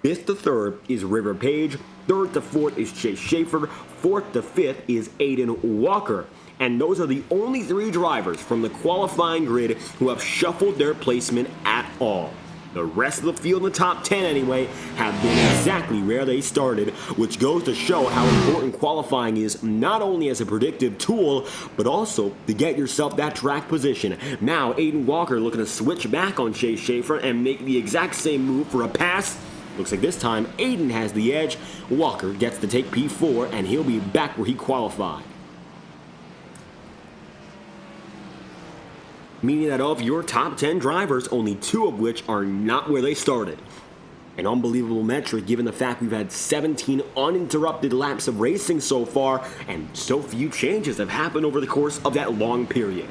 5th to 3rd is River Page, 3rd to 4th is Chase Schaefer, 4th to 5th is Aiden Walker. And those are the only 3 drivers from the qualifying grid who have shuffled their placement at all. The rest of the field in the top 10 anyway have been exactly where they started, which goes to show how important qualifying is not only as a predictive tool, but also to get yourself that track position. Now Aiden Walker looking to switch back on Chase Schaefer and make the exact same move for a pass. Looks like this time Aiden has the edge. Walker gets to take P4 and he'll be back where he qualified. Meaning that of your top 10 drivers, only 2 of which are not where they started. An unbelievable metric given the fact we've had 17 uninterrupted laps of racing so far, and so few changes have happened over the course of that long period.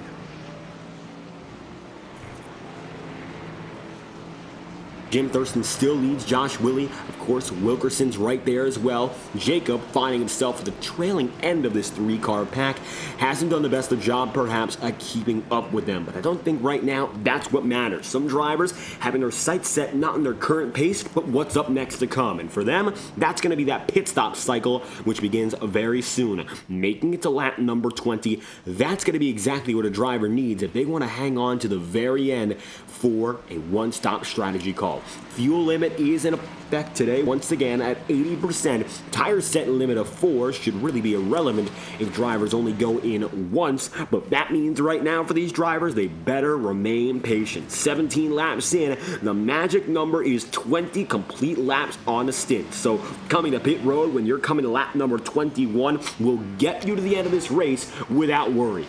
Jim Thurston still leads Josh Willey. Of course, Wilkerson's right there as well. Jacob, finding himself at the trailing end of this 3-car pack, hasn't done the best of job, perhaps, at keeping up with them. But I don't think right now that's what matters. Some drivers having their sights set not on their current pace, but what's up next to come. And for them, that's going to be that pit stop cycle, which begins very soon. Making it to lap number 20, that's going to be exactly what a driver needs if they want to hang on to the very end for a one-stop strategy call. Fuel limit is in effect today, once again at 80%. Tire set limit of 4 should really be irrelevant if drivers only go in once, but that means right now for these drivers, they better remain patient. 17 laps in, the magic number is 20 complete laps on a stint. So coming to pit road when you're coming to lap number 21 will get you to the end of this race without worry.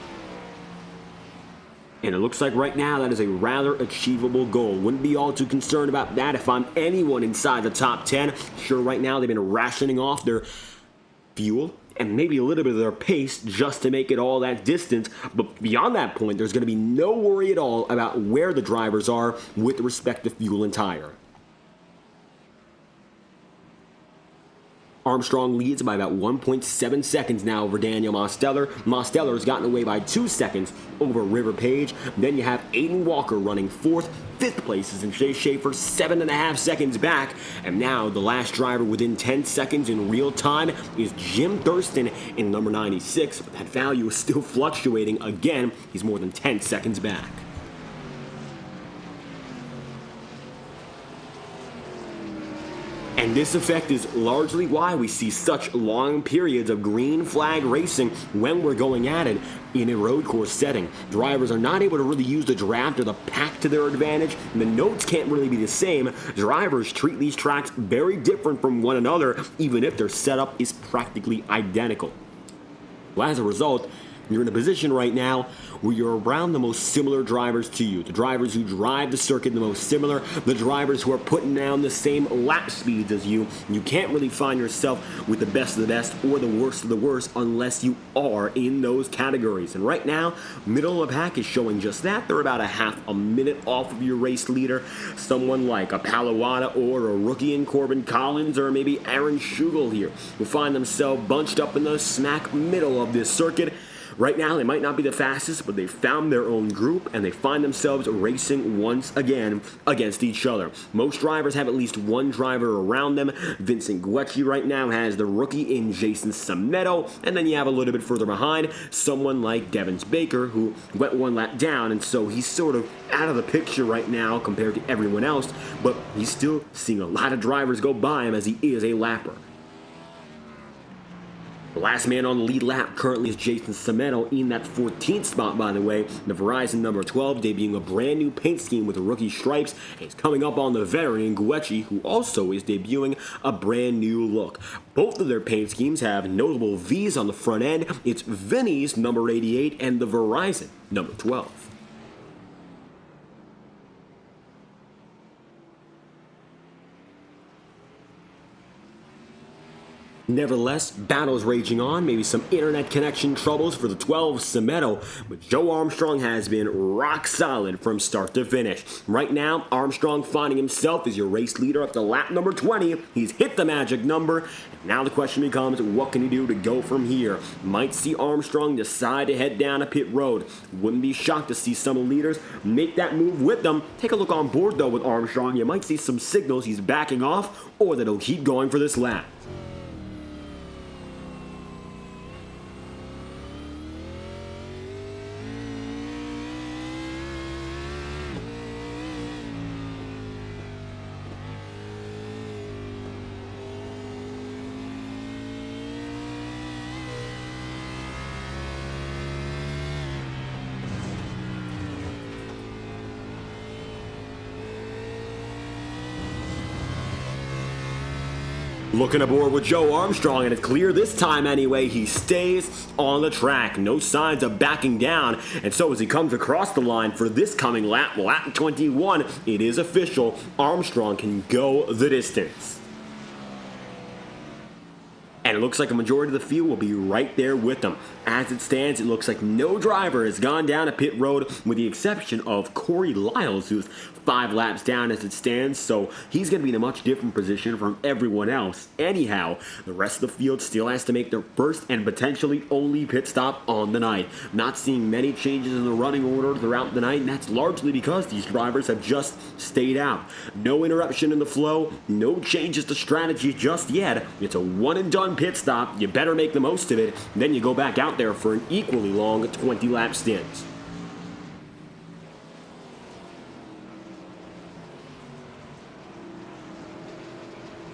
And it looks like right now that is a rather achievable goal. Wouldn't be all too concerned about that if I'm anyone inside the top 10. Sure, right now they've been rationing off their fuel and maybe a little bit of their pace just to make it all that distance. But beyond that point, there's going to be no worry at all about where the drivers are with respect to fuel and tire. Armstrong leads by about 1.7 seconds now over Daniel Mosteller. Mosteller has gotten away by 2 seconds over River Page. Then you have Aiden Walker running 4th. 5th place is in Chase Schaefer, 7.5 seconds back. And now the last driver within 10 seconds in real time is Jim Thurston in number 96. But that value is still fluctuating. Again, he's more than 10 seconds back. And this effect is largely why we see such long periods of green flag racing when we're going at it in a road course setting. Drivers are not able to really use the draft or the pack to their advantage, and the notes can't really be the same. Drivers treat these tracks very different from one another, even if their setup is practically identical. Well, as a result, you're in a position right now where you're around the most similar drivers to you. The drivers who drive the circuit the most similar, the drivers who are putting down the same lap speeds as you. You can't really find yourself with the best of the best or the worst of the worst unless you are in those categories. And right now, middle of the pack is showing just that. They're about a half a minute off of your race leader. Someone like a Palawada or a rookie in Corbin Collins or maybe Aaron Schugel here will find themselves bunched up in the smack middle of this circuit. Right now, they might not be the fastest, but they found their own group, and they find themselves racing once again against each other. Most drivers have at least one driver around them. Vincent Guecci right now has the rookie in Jason Sametto, and then you have a little bit further behind someone like Devins Baker, who went one lap down, and so he's sort of out of the picture right now compared to everyone else, but he's still seeing a lot of drivers go by him as he is a lapper. The last man on the lead lap currently is Jason Sametto in that 14th spot, by the way. The Verizon number 12 debuting a brand new paint scheme with the rookie stripes. And he's coming up on the veteran Guecci, who also is debuting a brand new look. Both of their paint schemes have notable V's on the front end. It's Vinny's number 88 and the Verizon number 12. Nevertheless, battles raging on, maybe some internet connection troubles for the 12 Sametto, but Joe Armstrong has been rock solid from start to finish. Right now, Armstrong finding himself as your race leader up to lap number 20. He's hit the magic number, and now the question becomes, what can he do to go from here? Might see Armstrong decide to head down a pit road. Wouldn't be shocked to see some of the leaders make that move with them. Take a look on board, though, with Armstrong. You might see some signals he's backing off, or that he'll keep going for this lap. Looking aboard with Joe Armstrong, and it's clear this time anyway, he stays on the track. No signs of backing down, and so as he comes across the line for this coming lap, lap 21, it is official. Armstrong can go the distance. And it looks like a majority of the field will be right there with them. As it stands, it looks like no driver has gone down to pit road with the exception of Corey Lyles, who's 5 laps down as it stands, so he's going to be in a much different position from everyone else. Anyhow, the rest of the field still has to make their first and potentially only pit stop on the night. Not seeing many changes in the running order throughout the night, and that's largely because these drivers have just stayed out. No interruption in the flow, no changes to strategy just yet. It's a one-and-done pit stop. You better make the most of it. Then you go back out there for an equally long 20-lap stint.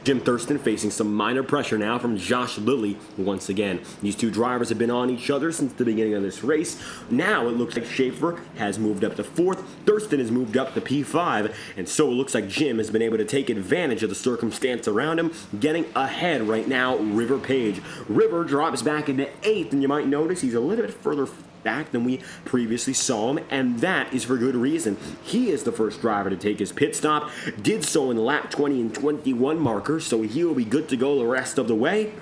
Jim Thurston facing some minor pressure now from Josh Lilly once again. These two drivers have been on each other since the beginning of this race. Now it looks like Schaefer has moved up to 4th, Thurston has moved up to P5, and so it looks like Jim has been able to take advantage of the circumstance around him, getting ahead right now, River Page. River drops back into 8th, and you might notice he's a little bit further back than we previously saw him, and that is for good reason. He is the first driver to take his pit stop, did so in the lap 20 and 21 marker, so he will be good to go the rest of the way.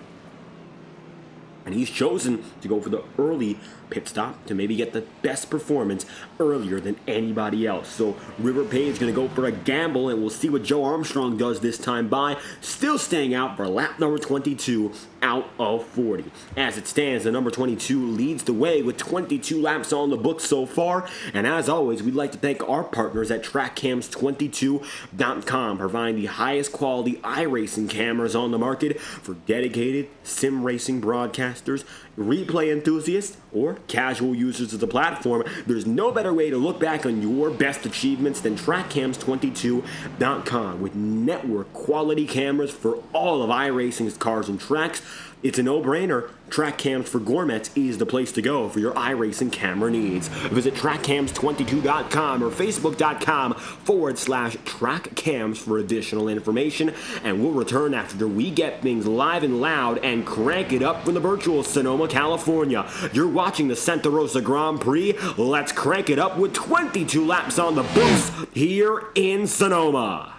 And he's chosen to go for the early pit stop to maybe get the best performance earlier than anybody else. So River Page going to go for a gamble, and we'll see what Joe Armstrong does this time by, still staying out for lap number 22 out of 40. As it stands, the number 22 leads the way with 22 laps on the books so far. And as always, we'd like to thank our partners at TrackCams22.com, providing the highest quality iRacing cameras on the market for dedicated sim racing broadcasters, replay enthusiasts, or casual users of the platform. There's no better way to look back on your best achievements than TrackCams22.com. With network quality cameras for all of iRacing's cars and tracks, it's a no-brainer. Track Cams for Gourmets is the place to go for your iRacing camera needs. Visit TrackCams22.com or Facebook.com/TrackCams for additional information. And we'll return after we get things live and loud and crank it up from the virtual Sonoma, California. You're watching the Santa Rosa Grand Prix. Let's crank it up with 22 laps on the books here in Sonoma.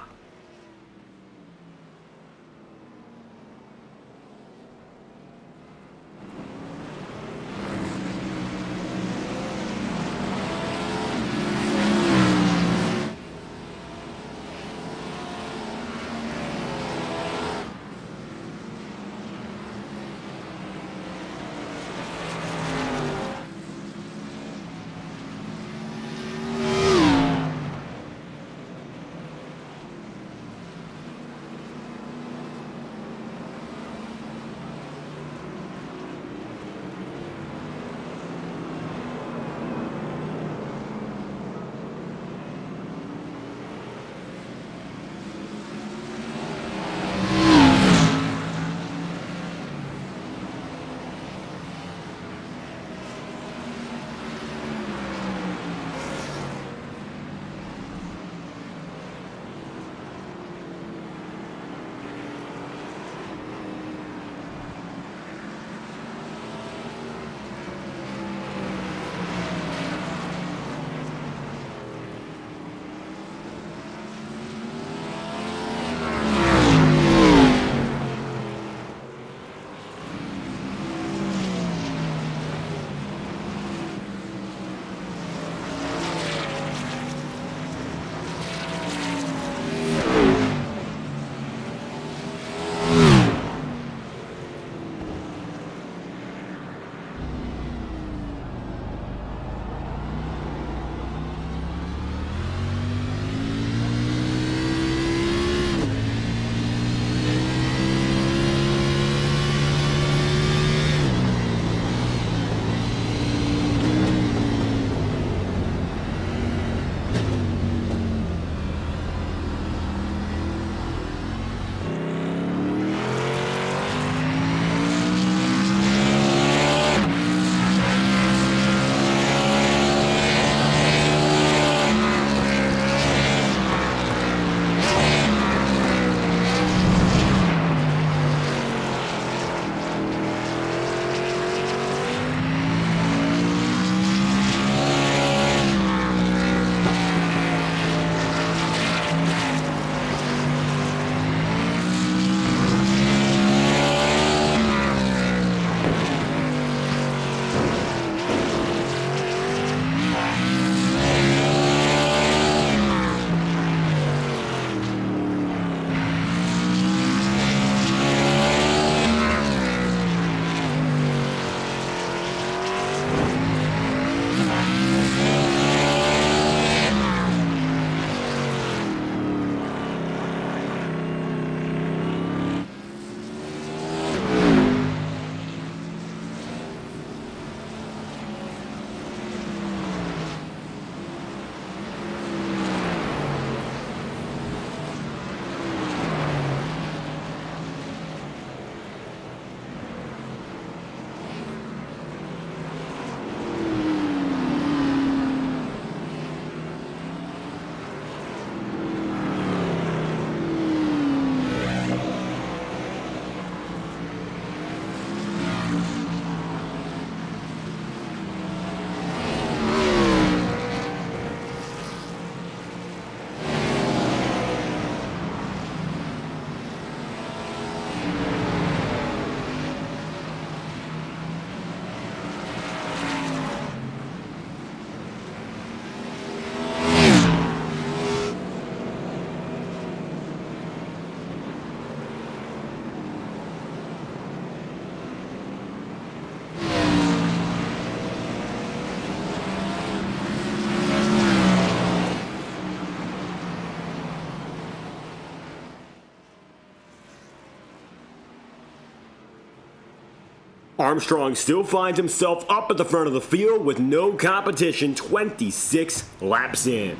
Armstrong still finds himself up at the front of the field with no competition 26 laps in.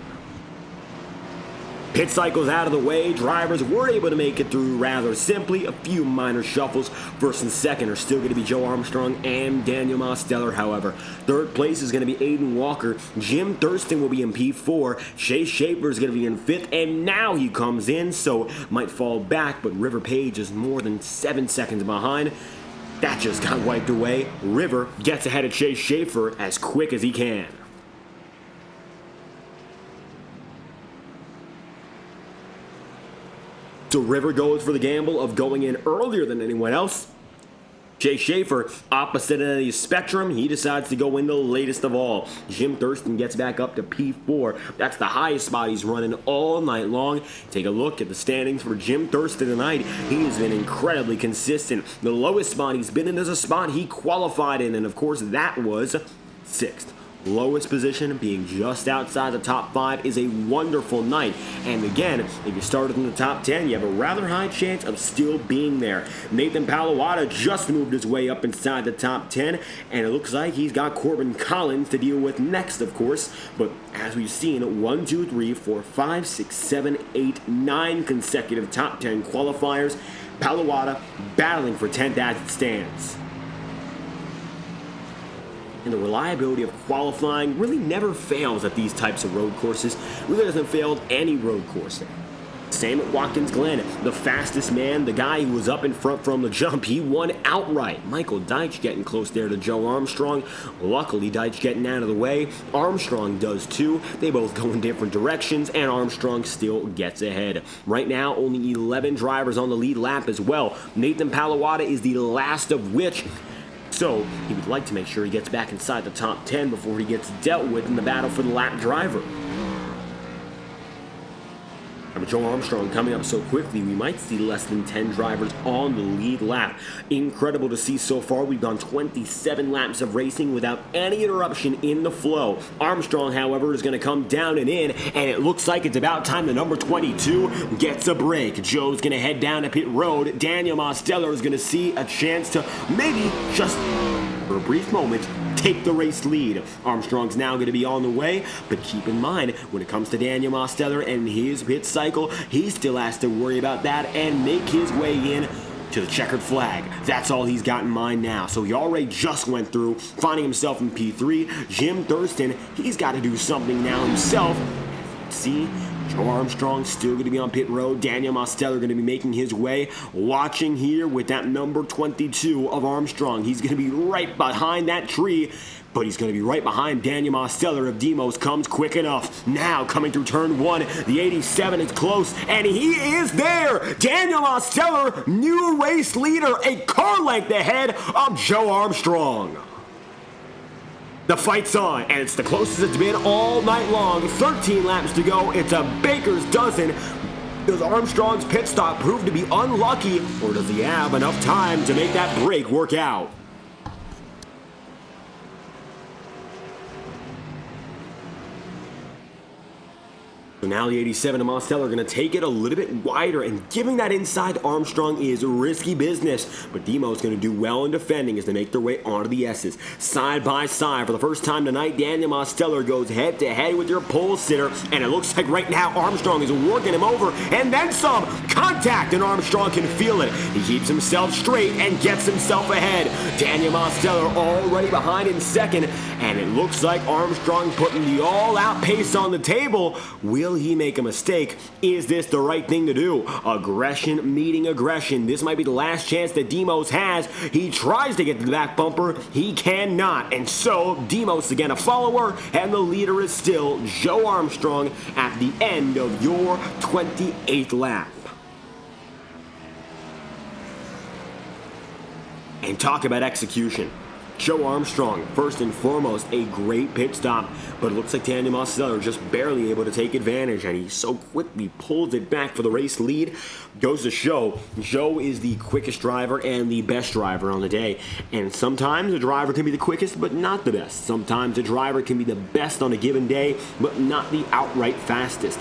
Pit cycles out of the way, drivers were able to make it through rather simply. A few minor shuffles. First and second are still going to be Joe Armstrong and Daniel Mosteller, however. Third place is going to be Aiden Walker. Jim Thurston will be in P4. Chase Schaefer is going to be in 5th, and now he comes in, so might fall back, but River Page is more than 7 seconds behind. That just got wiped away. River gets ahead of Chase Schaefer as quick as he can. So River goes for the gamble of going in earlier than anyone else. Chase Schaefer, opposite end of the spectrum, he decides to go in the latest of all. Jim Thurston gets back up to P4. That's the highest spot he's running all night long. Take a look at the standings for Jim Thurston tonight. He has been incredibly consistent. The lowest spot he's been in is a spot he qualified in, and of course that was 6th. Lowest position being just outside the top 5 is a wonderful night. And again, if you started in the top 10, you have a rather high chance of still being there. Nathan Palawada just moved his way up inside the top 10, and it looks like he's got Corbin Collins to deal with next, of course. But as we've seen, 1, 2, 3, 4, 5, 6, 7, 8, 9 consecutive top 10 qualifiers. Palawada battling for 10th as it stands. And the reliability of qualifying really never fails at these types of road courses. Really doesn't fail at any road course. Same at Watkins Glen. The fastest man, the guy who was up in front from the jump, he won outright. Michael Deitch getting close there to Joe Armstrong. Luckily, Deitch getting out of the way. Armstrong does too. They both go in different directions, and Armstrong still gets ahead. Right now, only 11 drivers on the lead lap as well. Nathan Palawada is the last of which. So, he would like to make sure he gets back inside the top 10 before he gets dealt with in the battle for the lap driver. Joe Armstrong coming up so quickly, we might see less than 10 drivers on the lead lap. Incredible to see so far. We've gone 27 laps of racing without any interruption in the flow. Armstrong, however, is going to come down and in, and it looks like it's about time the number 22 gets a break. Joe's going to head down to pit road. Daniel Mosteller is going to see a chance to maybe just for a brief moment take the race lead. Armstrong's now going to be on the way, but keep in mind, when it comes to Daniel Mosteller and his pit cycle, he still has to worry about that and make his way in to the checkered flag. That's all he's got in mind now. So he already just went through, finding himself in P3. Jim Thurston, he's got to do something now himself. See? Joe Armstrong still going to be on pit road. Daniel Mosteller going to be making his way. Watching here with that number 22 of Armstrong. He's going to be right behind that tree, but he's going to be right behind Daniel Mosteller if Demos comes quick enough. Now coming through turn 1, the 87 is close, and he is there. Daniel Mosteller, new race leader, a car length ahead of Joe Armstrong. The fight's on, and it's the closest it's been all night long. 13 laps to go. It's a baker's dozen. Does Armstrong's pit stop prove to be unlucky, or does he have enough time to make that break work out? So now the 87 and Mosteller are going to take it a little bit wider, and giving that inside to Armstrong is risky business. But Demo's going to do well in defending as they make their way onto the S's. Side by side for the first time tonight, Daniel Mosteller goes head to head with your pole sitter, and it looks like right now Armstrong is working him over, and then some contact, and Armstrong can feel it. He keeps himself straight and gets himself ahead. Daniel Mosteller already behind in second, and it looks like Armstrong putting the all-out pace on the table. Will he make a mistake? Is this the right thing to do? Aggression meeting aggression. This might be the last chance that Demos has. He tries to get to the back bumper. He cannot. And so, Demos again a follower, and the leader is still Joe Armstrong at the end of your 28th lap. And talk about execution. Joe Armstrong, first and foremost, a great pit stop, but it looks like Daniel Mosteller just barely able to take advantage, and he so quickly pulls it back for the race lead. Goes to show, Joe is the quickest driver and the best driver on the day, and sometimes a driver can be the quickest, but not the best. Sometimes a driver can be the best on a given day, but not the outright fastest.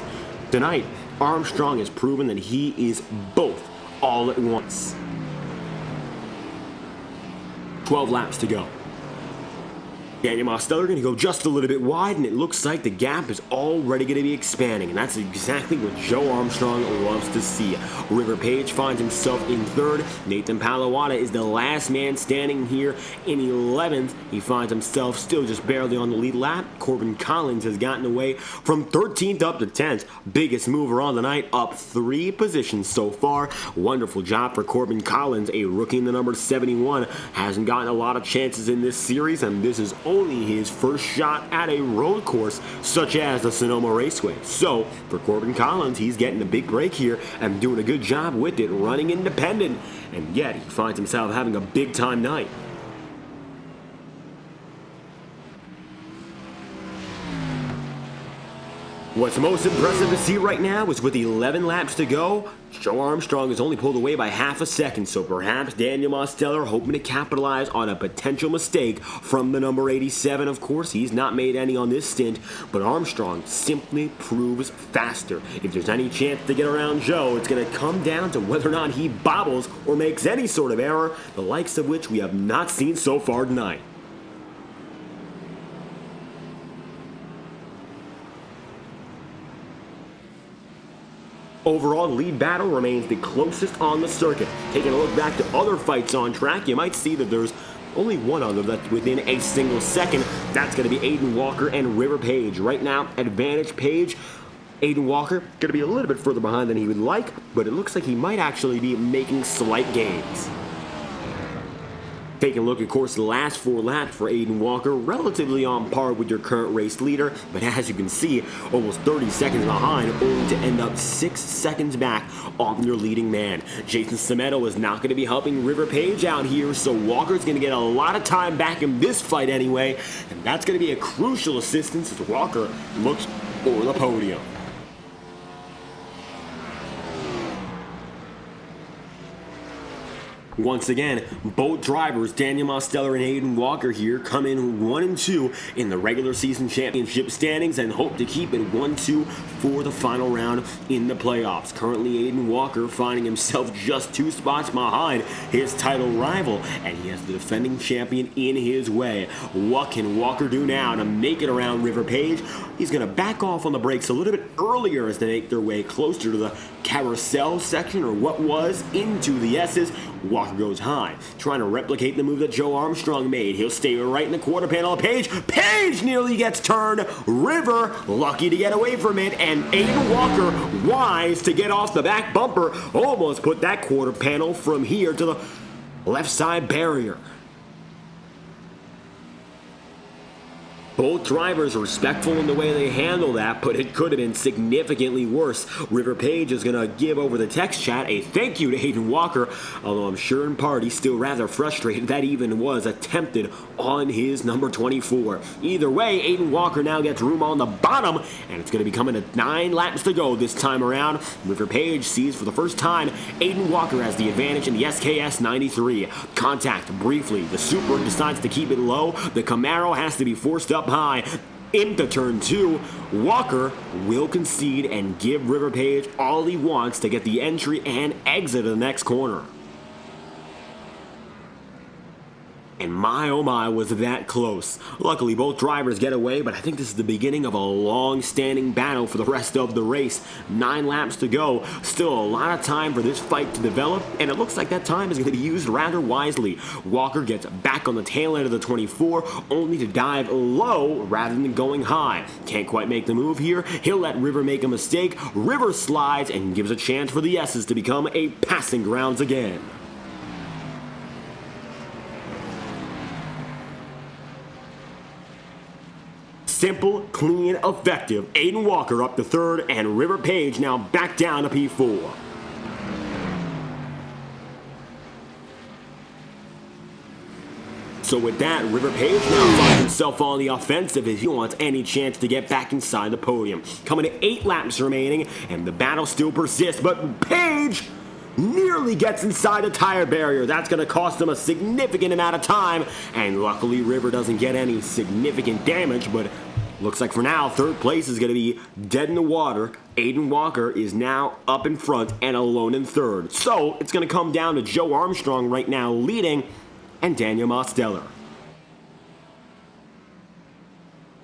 Tonight, Armstrong has proven that he is both all at once. 12 laps to go. Daniel Mosteller going to go just a little bit wide, and it looks like the gap is already going to be expanding, and that's exactly what Joe Armstrong loves to see. River Page finds himself in third. Nathan Palawada is the last man standing here in 11th. He finds himself still just barely on the lead lap. Corbin Collins has gotten away from 13th up to 10th. Biggest mover on the night, up 3 positions so far. Wonderful job for Corbin Collins, a rookie in the number 71. Hasn't gotten a lot of chances in this series, and this is only his first shot at a road course such as the Sonoma Raceway. So for Corbin Collins, he's getting a big break here and doing a good job with it, running independent, and yet he finds himself having a big time night. What's most impressive to see right now is with 11 laps to go, Joe Armstrong is only pulled away by half a second, so perhaps Daniel Mosteller hoping to capitalize on a potential mistake from the number 87. Of course, he's not made any on this stint, but Armstrong simply proves faster. If there's any chance to get around Joe, it's going to come down to whether or not he bobbles or makes any sort of error, the likes of which we have not seen so far tonight. Overall, the lead battle remains the closest on the circuit. Taking a look back to other fights on track, you might see that there's only one other that's within a single second. That's going to be Aiden Walker and River Page. Right now, advantage Page. Aiden Walker going to be a little bit further behind than he would like, but it looks like he might actually be making slight gains. Taking a look, of course, the last 4 laps for Aiden Walker, relatively on par with your current race leader, but as you can see, almost 30 seconds behind, only to end up 6 seconds back on your leading man. Jason Semedo is not going to be helping River Page out here, so Walker's going to get a lot of time back in this fight anyway, and that's going to be a crucial assistance as Walker looks for the podium. Once again, both drivers, Daniel Mosteller and Aiden Walker here, come in 1 and 2 in the regular season championship standings and hope to keep it 1-2 for the final round in the playoffs. Currently, Aiden Walker finding himself just 2 spots behind his title rival, and he has the defending champion in his way. What can Walker do now to make it around River Page? He's going to back off on the brakes a little bit earlier as they make their way closer to the carousel section, or what was, into the S's. Walker goes high, trying to replicate the move that Joe Armstrong made. He'll stay right in the quarter panel of Page. Page nearly gets turned. River lucky to get away from it, and Aiden Walker wise to get off the back bumper. Almost put that quarter panel from here to the left side barrier. Both drivers respectful in the way they handle that, but it could have been significantly worse. River Page is going to give over the text chat a thank you to Aiden Walker, although I'm sure in part he's still rather frustrated that even was attempted on his number 24. Either way, Aiden Walker now gets room on the bottom, and it's going to be coming to 9 laps to go this time around. River Page sees for the first time Aiden Walker has the advantage in the SKS 93. Contact briefly. The Super decides to keep it low. The Camaro has to be forced up high. Into turn 2, Walker will concede and give River Page all he wants to get the entry and exit of the next corner. And my oh my, was that close. Luckily, both drivers get away, but I think this is the beginning of a long-standing battle for the rest of the race. 9 laps to go. Still a lot of time for this fight to develop, and it looks like that time is going to be used rather wisely. Walker gets back on the tail end of the 24, only to dive low rather than going high. Can't quite make the move here. He'll let River make a mistake. River slides and gives a chance for the S's to become a passing grounds again. Simple, clean, effective. Aiden Walker up to 3rd, and River Page now back down to P4. So with that, River Page now finds himself on the offensive if he wants any chance to get back inside the podium. Coming to 8 laps remaining, and the battle still persists, but Page nearly gets inside the tire barrier. That's going to cost him a significant amount of time, and luckily River doesn't get any significant damage, but looks like for now, 3rd place is going to be dead in the water. Aiden Walker is now up in front and alone in 3rd. So it's going to come down to Joe Armstrong right now leading and Daniel Mosteller.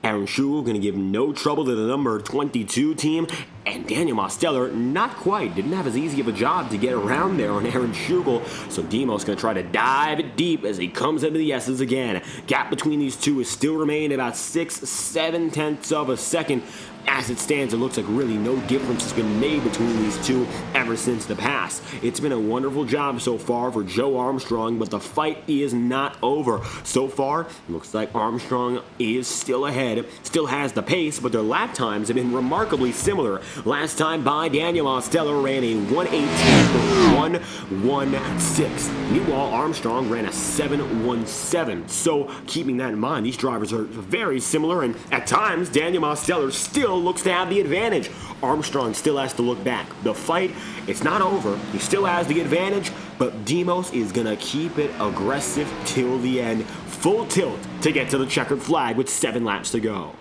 Aaron Schugel going to give no trouble to the number 22 team, and Daniel Mosteller not quite. Didn't have as easy of a job to get around there on Aaron Schugel, so Demos going to try to dive it deep as he comes into the S's again. Gap between these two is still remaining about 6-7 tenths of a second. As it stands, it looks like really no difference has been made between these two ever since the pass. It's been a wonderful job so far for Joe Armstrong, but the fight is not over. So far, it looks like Armstrong is still ahead, still has the pace, but their lap times have been remarkably similar. Last time by, Daniel Mosteller ran a 1:18.116. Meanwhile, Armstrong ran a 7:17. So, keeping that in mind, these drivers are very similar, and at times, Daniel Mosteller still looks to have the advantage. Armstrong still has to look back. The fight, it's not over. He still has the advantage, but Demos is going to keep it aggressive till the end. Full tilt to get to the checkered flag with 7 laps to go.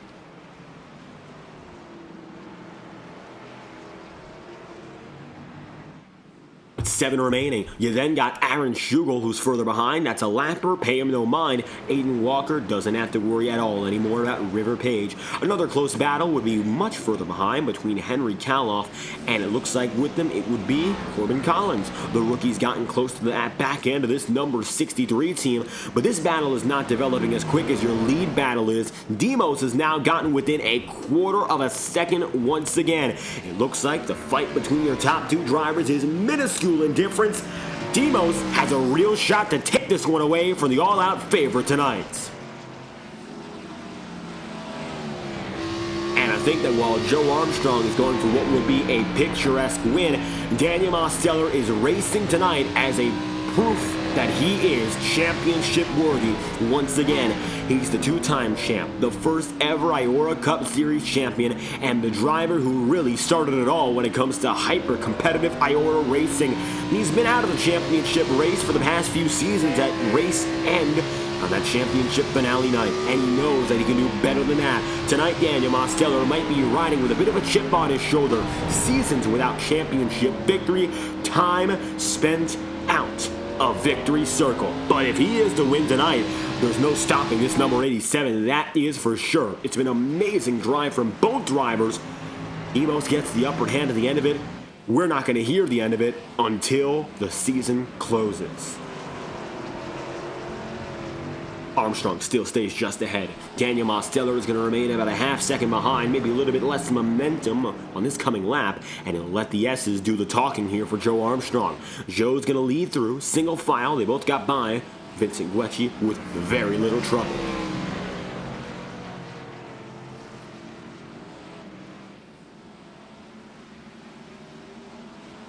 7 remaining. You then got Aaron Schugel, who's further behind. That's a lapper. Pay him no mind. Aiden Walker doesn't have to worry at all anymore about River Page. Another close battle would be much further behind between Henry Kaloff, and it looks like with them it would be Corbin Collins. The rookie's gotten close to that back end of this number 63 team, but this battle is not developing as quick as your lead battle is. Demos has now gotten within a quarter of a second once again. It looks like the fight between your top 2 drivers is minuscule in difference. Demos has a real shot to take this one away from the all-out favorite tonight. And I think that while Joe Armstrong is going for what would be a picturesque win, Daniel Mosteller is racing tonight as a proof that he is championship worthy once again. He's the 2-time champ, the first ever IORA Cup Series champion, and the driver who really started it all when it comes to hyper-competitive IORA racing. He's been out of the championship race for the past few seasons at race end on that championship finale night, and he knows that he can do better than that. Tonight, Daniel Mosteller might be riding with a bit of a chip on his shoulder. Seasons without championship victory, time spent out of victory circle. But if he is to win tonight, there's no stopping this number 87, that is for sure. It's been an amazing drive from both drivers. Demos gets the upper hand at the end of it. We're not going to hear the end of it until the season closes. Armstrong still stays just ahead. Daniel Mosteller is going to remain about a half second behind, maybe a little bit less momentum on this coming lap, and he'll let the S's do the talking here for Joe Armstrong. Joe's going to lead through, single file. They both got by Vincent Guecci with very little trouble.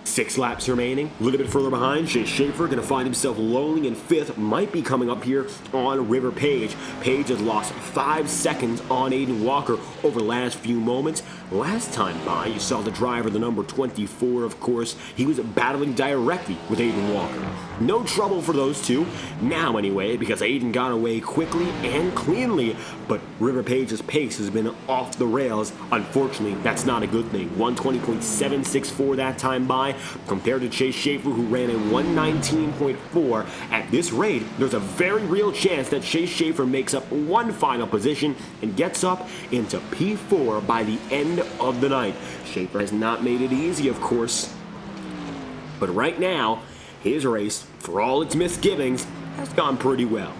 6 laps remaining. A little bit further behind, Chase Schaefer going to find himself lolling in 5th. Might be coming up here on River Page. Page has lost 5 seconds on Aiden Walker over the last few moments. Last time by, you saw the driver, the number 24, of course. He was battling directly with Aiden Walker. No trouble for those two. Now, anyway, because Aiden got away quickly and cleanly. But River Page's pace has been off the rails. Unfortunately, that's not a good thing. 120.764 that time by, compared to Chase Schaefer, who ran a 119.4. At this rate, there's a very real chance that Chase Schaefer makes up one final position and gets up into P4 by the end of the night. Schaefer has not made it easy, of course, but right now, his race, for all its misgivings, has gone pretty well.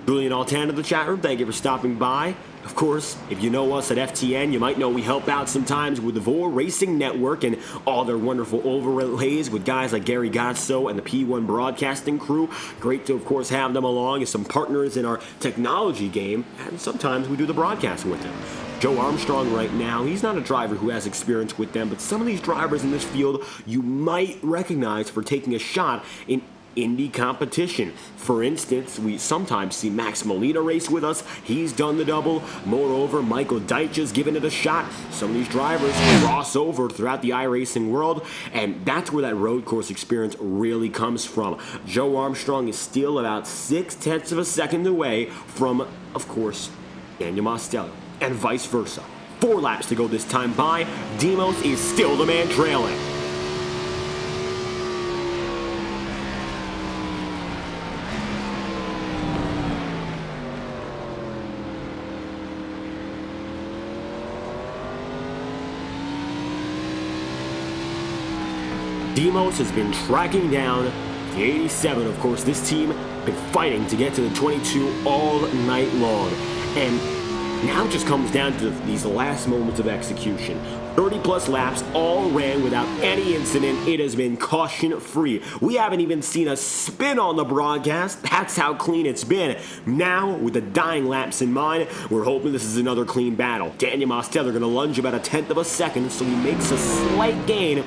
Julian Altan of the chat room, thank you for stopping by. Of course, if you know us at FTN, you might know we help out sometimes with the FORL Racing Network and all their wonderful overlays with guys like Gary Gotso and the FTN Broadcasting crew. Great to, of course, have them along as some partners in our technology game, and sometimes we do the broadcast with them. Joe Armstrong right now, he's not a driver who has experience with them, but some of these drivers in this field you might recognize for taking a shot in Indy competition. For instance, we sometimes see Max Molina race with us. He's done the double. Moreover, Michael Deitch's given it a shot. Some of these drivers cross over throughout the iRacing world, and that's where that road course experience really comes from. Joe Armstrong is still about 0.6 of a second away from, of course, Daniel Mosteller, and vice versa. 4 laps to go this time by. Demos is still the man trailing. Demos has been tracking down the 87. Of course, this team been fighting to get to the 22 all night long. And now it just comes down to these last moments of execution. 30-plus laps, all ran without any incident. It has been caution-free. We haven't even seen a spin on the broadcast. That's how clean it's been. Now, with the dying laps in mind, we're hoping this is another clean battle. Daniel Mosteller going to lunge about 1/10 of a second, so he makes a slight gain.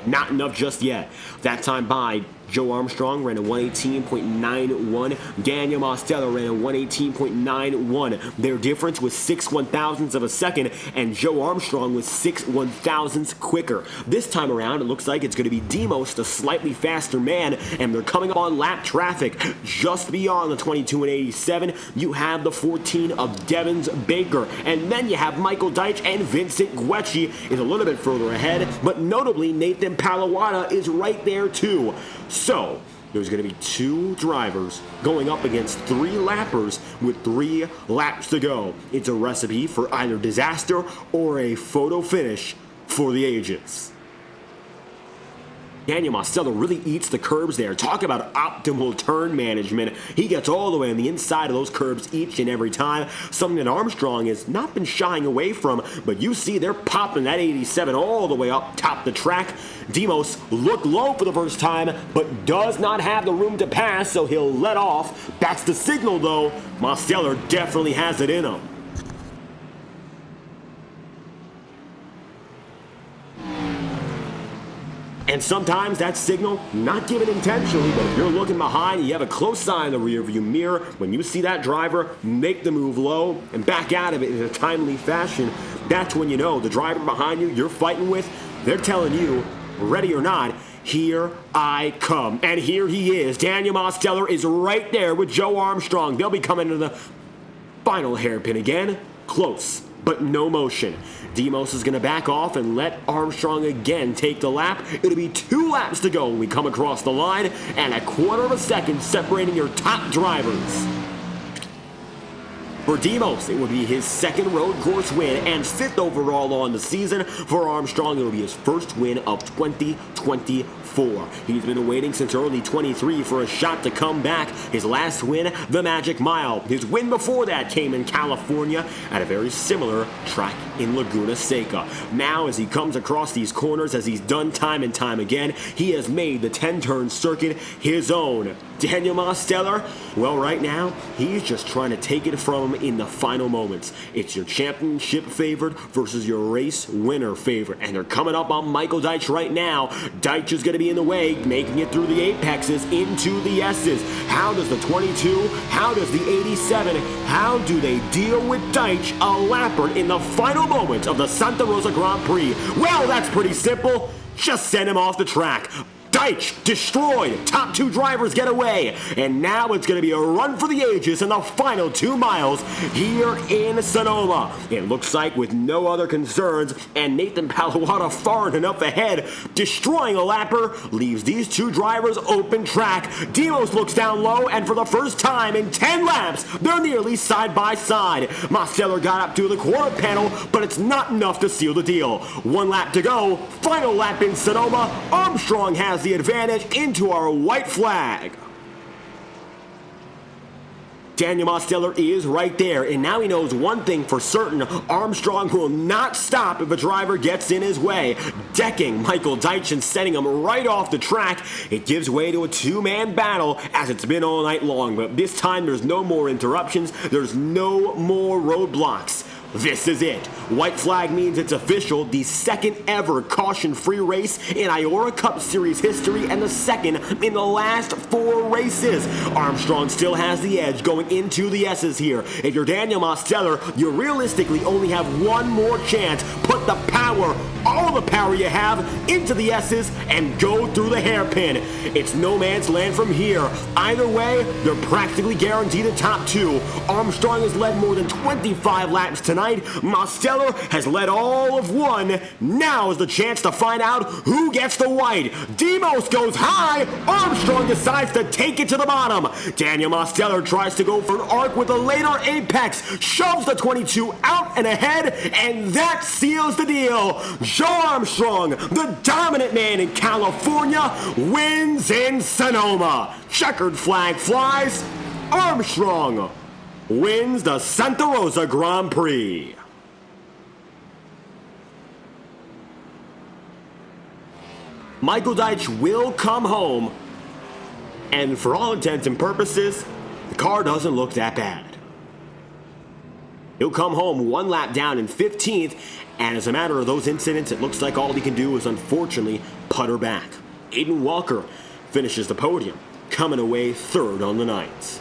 Not enough just yet. That time by, Joe Armstrong ran a 118.91. Daniel Mosteller ran a 118.91. Their difference was 6 one-thousandths of a second, and Joe Armstrong was 6 one-thousandths quicker. This time around, it looks like it's going to be Demos, the slightly faster man, and they're coming up on lap traffic. Just beyond the 22 and 87, you have the 14 of Devins Baker, and then you have Michael Deitch and Vincent Guecci is a little bit further ahead, but notably Nathan Palawada is right there too. So, there's going to be 2 drivers going up against 3 lappers with 3 laps to go. It's a recipe for either disaster or a photo finish for the ages. Daniel Mosteller really eats the curbs there. Talk about optimal turn management. He gets all the way on the inside of those curbs each and every time. Something that Armstrong has not been shying away from, but you see they're popping that 87 all the way up top the track. Demos looked low for the first time, but does not have the room to pass, so he'll let off. That's the signal, though. Mosteller definitely has it in him. And sometimes that signal, not given intentionally, but if you're looking behind, you have a close eye in the rearview mirror. When you see that driver make the move low and back out of it in a timely fashion, that's when you know the driver behind you you're fighting with, they're telling you, ready or not, here I come. And here he is. Daniel Mosteller is right there with Joe Armstrong. They'll be coming to the final hairpin again. Close, but no motion. Demos is going to back off and let Armstrong again take the lap. It'll be 2 laps to go when we come across the line, and 1/4 of a second separating your top drivers. For Demos, it will be his 2nd road course win and 5th overall on the season. For Armstrong, it will be his 1st win of 2024. He's been waiting since early 23 for a shot to come back. His last win, the Magic Mile. His win before that came in California at a very similar track in Laguna Seca. Now, as he comes across these corners, as he's done time and time again, he has made the 10-turn circuit his own. Daniel Mosteller, well, right now, he's just trying to take it from him in the final moments. It's your championship favorite versus your race winner favorite, and they're coming up on Michael Deitch right now. Deitch is going to be in the way, making it through the apexes into the S's. How does the 22, how does the 87, how do they deal with Deitch, a lapper, in the final moments of the Santa Rosa Grand Prix? Well, that's pretty simple. Just send him off the track. Deitch destroyed. Top 2 drivers get away. And now it's going to be a run for the ages in the final 2 miles here in Sonoma. It looks like with no other concerns, and Nathan Palawada far enough ahead, destroying a lapper, leaves these 2 drivers open track. Demos looks down low, and for the first time in 10 laps, they're nearly side by side. Mosteller got up to the quarter panel, but it's not enough to seal the deal. 1 lap to go. Final lap in Sonoma. Armstrong has the advantage into our white flag. Daniel Mosteller is right there, and now he knows one thing for certain: Armstrong will not stop if a driver gets in his way, decking Michael Deitch and sending him right off the track. It gives way to a 2-man battle as it's been all night long, but this time there's no more interruptions, there's no more roadblocks. This is it. White flag means it's official, the 2nd ever caution-free race in IORA Cup Series history and the 2nd in the last 4 races. Armstrong still has the edge going into the S's here. If you're Daniel Mosteller, you realistically only have 1 more chance. Put the power, all the power you have, into the S's and go through the hairpin. It's no man's land from here. Either way, they're practically guaranteed a top 2. Armstrong has led more than 25 laps tonight. Mosteller has led all of 1. Now is the chance to find out who gets the white. Demos goes high. Armstrong decides to take it to the bottom. Daniel Mosteller tries to go for an arc with a later apex, shoves the 22 out and ahead, and that seals the deal. Joe Armstrong, the dominant man in California, wins in Sonoma. Checkered flag flies. Armstrong wins the Santa Rosa Grand Prix. Michael Deitch will come home, and for all intents and purposes, the car doesn't look that bad. He'll come home one lap down in 15th, and as a matter of those incidents, it looks like all he can do is unfortunately putter back. Aiden Walker finishes the podium, coming away third on the night.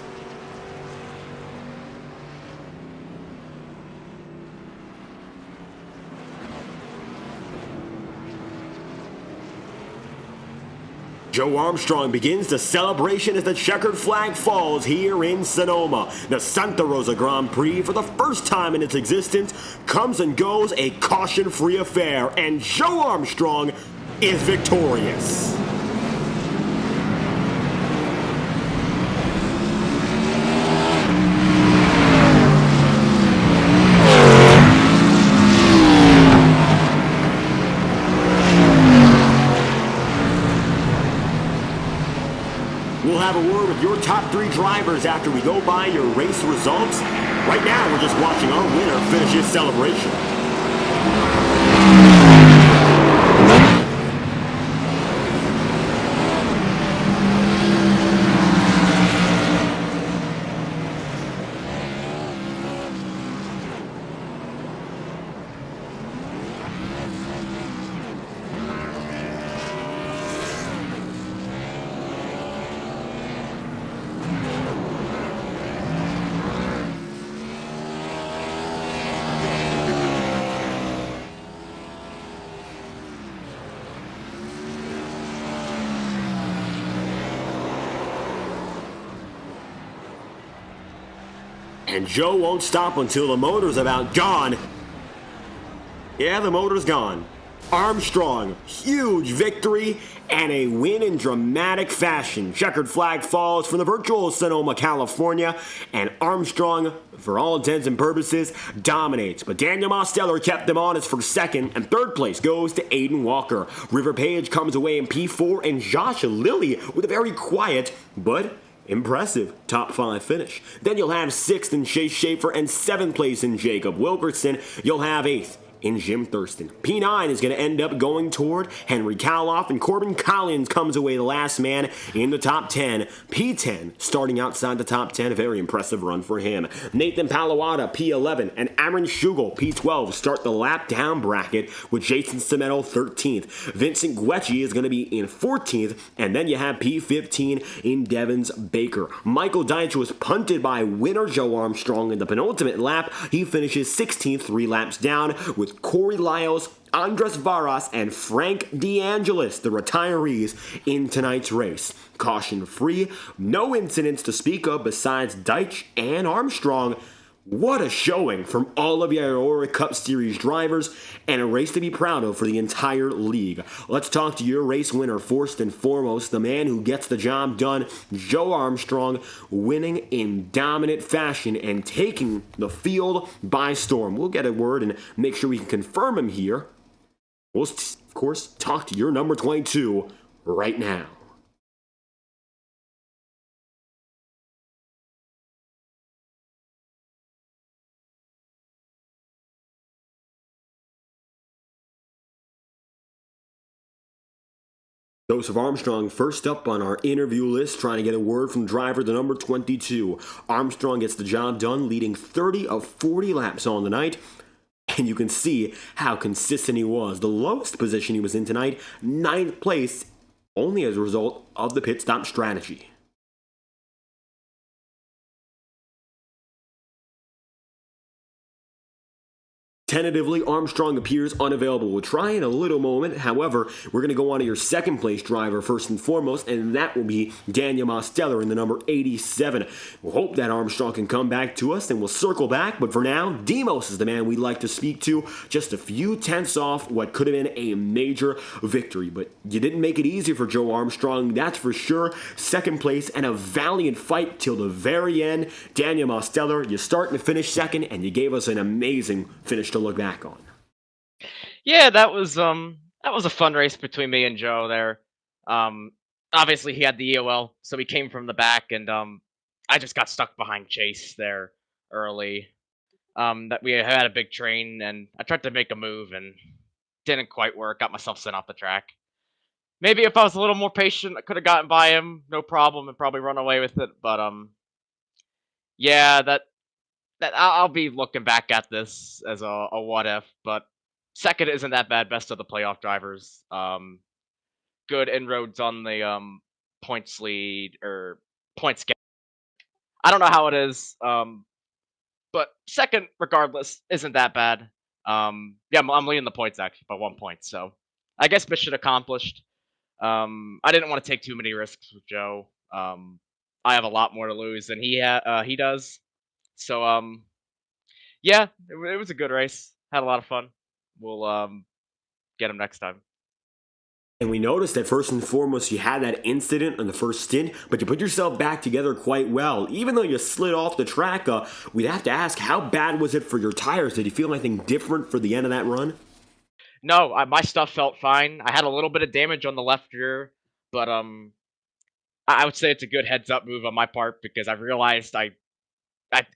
Joe Armstrong begins the celebration as the checkered flag falls here in Sonoma. The Santa Rosa Grand Prix, for the first time in its existence, comes and goes a caution-free affair, and Joe Armstrong is victorious. We'll have a word with your top 3 drivers after we go by your race results. Right now, we're just watching our winner finish his celebration. And Joe won't stop until the motor's about gone. Yeah, the motor's gone. Armstrong, huge victory and a win in dramatic fashion. Checkered flag falls from the virtual Sonoma, California, and Armstrong, for all intents and purposes, dominates. But Daniel Mosteller kept him honest for second, and third place goes to Aiden Walker. River Page comes away in P4, and Josh Lilly with a very quiet but impressive top 5 finish. Then you'll have 6th in Chase Schaefer and 7th place in Jacob Wilkerson. You'll have 8th in Jim Thurston. P9 is going to end up going toward Henry Kaloff, and Corbin Collins comes away the last man in the top 10. P10 starting outside the top 10, a very impressive run for him. Nathan Palawada, P11, and Aaron Schugel, P12, start the lap down bracket with Jason Cimento 13th. Vincent Guecci is going to be in 14th, and then you have P15 in Devins Baker. Michael Deitch was punted by winner Joe Armstrong in the penultimate lap. He finishes 16th, 3 laps down, with Corey Lyles, Andres Varas, and Frank DeAngelis, the retirees, in tonight's race. Caution-free, no incidents to speak of besides Deitch and Armstrong. What a showing from all of the IORA Cup Series drivers, and a race to be proud of for the entire league. Let's talk to your race winner first and foremost, the man who gets the job done, Joe Armstrong, winning in dominant fashion and taking the field by storm. We'll get a word and make sure we can confirm him here. We'll, of course, talk to your number 22 right now. Joseph Armstrong first up on our interview list, trying to get a word from driver the number 22. Armstrong gets the job done, leading 30 of 40 laps on the night. And you can see how consistent he was. The lowest position he was in tonight, 9th place, only as a result of the pit stop strategy. Tentatively, Armstrong appears unavailable. We'll try in a little moment. However, we're going to go on to your second place driver first and foremost, and that will be Daniel Mosteller in the number 87. We'll hope that Armstrong can come back to us, and we'll circle back. But for now, Demos is the man we'd like to speak to. Just a few tenths off what could have been a major victory. But you didn't make it easy for Joe Armstrong, that's for sure. Second place and a valiant fight till the very end. Daniel Mosteller, you start and finish second, and you gave us an amazing finish to look back on. Yeah, that was a fun race between me and Joe there. Um, Obviously he had the EOL, so he came from the back, and I just got stuck behind Chase there early. That we had a big train, and I tried to make a move and didn't quite work. Got myself sent off the track. Maybe if I was a little more patient, I could have gotten by him, no problem, and probably run away with it. But yeah, that I'll be looking back at this as a what if. But second isn't that bad. Best of the playoff drivers. Good inroads on the points lead or points gap. I don't know how it is, but second, regardless, isn't that bad. Yeah, I'm leading the points actually by 1 point. So I guess mission accomplished. I didn't want to take too many risks with Joe. I have a lot more to lose than he does. So yeah, it was a good race. Had a lot of fun. We'll get him next time. And we noticed that first and foremost, you had that incident on the first stint, but you put yourself back together quite well. Even though you slid off the track, we'd have to ask, how bad was it for your tires? Did you feel anything different for the end of that run? No, my stuff felt fine. I had a little bit of damage on the left rear, but I would say it's a good heads up move on my part because I realized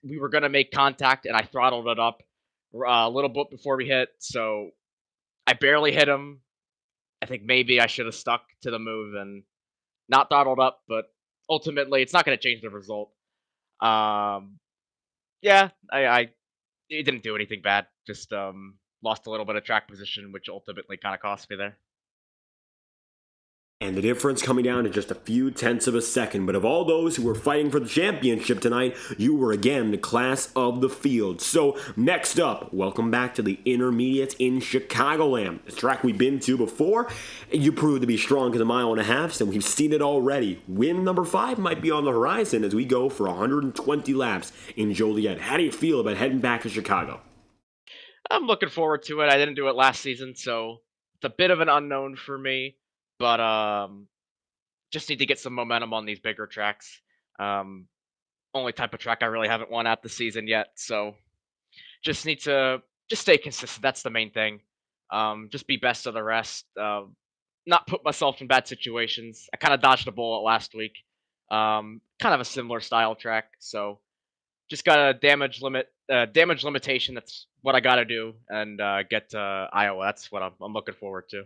we were gonna make contact and I throttled it up a little bit before we hit, so I barely hit him. I think maybe I should have stuck to the move and not throttled up, but ultimately it's not gonna change the result. Um, yeah, I it didn't do anything bad. Just lost a little bit of track position, which ultimately kind of cost me there. And the difference coming down to just a few tenths of a second. But of all those who were fighting for the championship tonight, you were again the class of the field. So next up, welcome back to the Intermediate in Chicagoland. The track we've been to before. You proved to be strong in a mile and a half, so we've seen it already. Win number 5 might be on the horizon as we go for 120 laps in Joliet. How do you feel about heading back to Chicago? I'm looking forward to it. I didn't do it last season, so it's a bit of an unknown for me. But just need to get some momentum on these bigger tracks. Um, Only type of track I really haven't won at the season yet, so just need to just stay consistent. That's the main thing. Just be best of the rest. Not put myself in bad situations. I kind of dodged a bullet last week. Kind of a similar style track, so just got a damage limitation. That's what I got to do, and get to Iowa. That's what I'm looking forward to.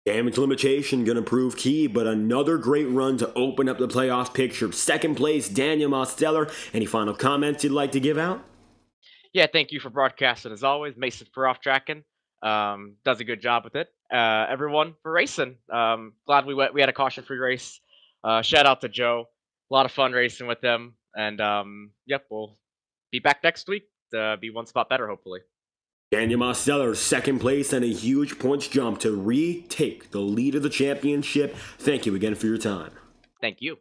Damage limitation going to prove key, but another great run to open up the playoff picture. Second place, Daniel Mosteller. Any final comments you'd like to give out? Yeah, thank you for broadcasting as always. Mason for off tracking. Does a good job with it. Everyone for racing. Glad we had a caution free race. Shout out to Joe. A lot of fun racing with them. And yep, we'll be back next week to be one spot better, hopefully. Daniel Mosteller, second place and a huge points jump to retake the lead of the championship. Thank you again for your time. Thank you.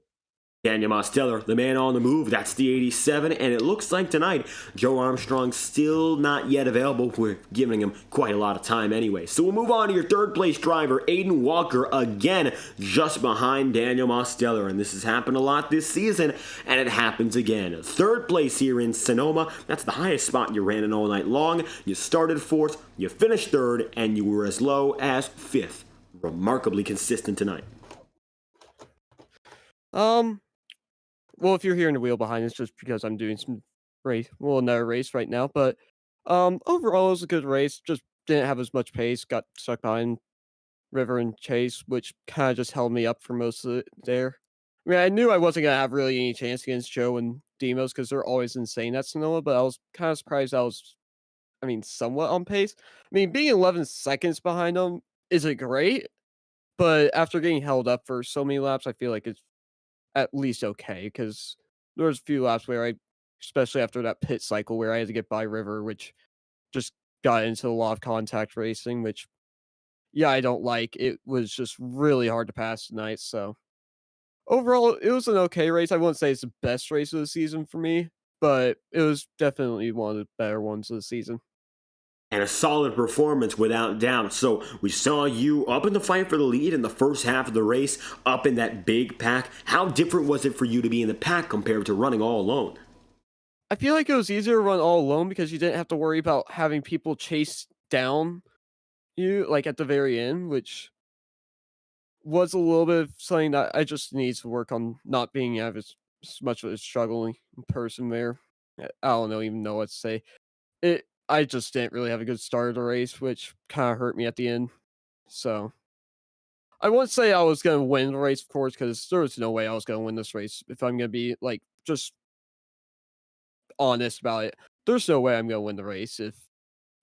Daniel Mosteller, the man on the move. That's the 87, and it looks like tonight Joe Armstrong still not yet available. We're giving him quite a lot of time anyway. So we'll move on to your third place driver, Aiden Walker, again just behind Daniel Mosteller, and this has happened a lot this season, and it happens again. Third place here in Sonoma. That's the highest spot you ran in all night long. You started fourth, you finished third, and you were as low as fifth. Remarkably consistent tonight. Well, if you're hearing the wheel behind, it's just because I'm doing some another race right now. But overall, it was a good race. Just didn't have as much pace. Got stuck behind River and Chase, which kind of just held me up for most of it there. I mean, I knew I wasn't gonna have really any chance against Joe and Demos because they're always insane at Sonoma. But I was kind of surprised I mean, somewhat on pace. I mean, being 11 seconds behind them isn't great, but after getting held up for so many laps, I feel like it's at least okay, because there was a few laps where especially after that pit cycle, where I had to get by River, which just got into a lot of contact racing, which, yeah, I don't like. It was just really hard to pass tonight. So overall, it was an okay race. I wouldn't say it's the best race of the season for me, but it was definitely one of the better ones of the season. And a solid performance without doubt. So we saw you up in the fight for the lead in the first half of the race, up in that big pack. How different was it for you to be in the pack compared to running all alone? I feel like it was easier to run all alone because you didn't have to worry about having people chase down you, like, at the very end, which was a little bit of something that I just need to work on not being as much of a struggling person there. I don't even know what to say. I just didn't really have a good start of the race, which kind of hurt me at the end. So I wouldn't say I was going to win the race, of course, because there was no way I was going to win this race. If I'm going to be like just honest about it, there's no way I'm going to win the race.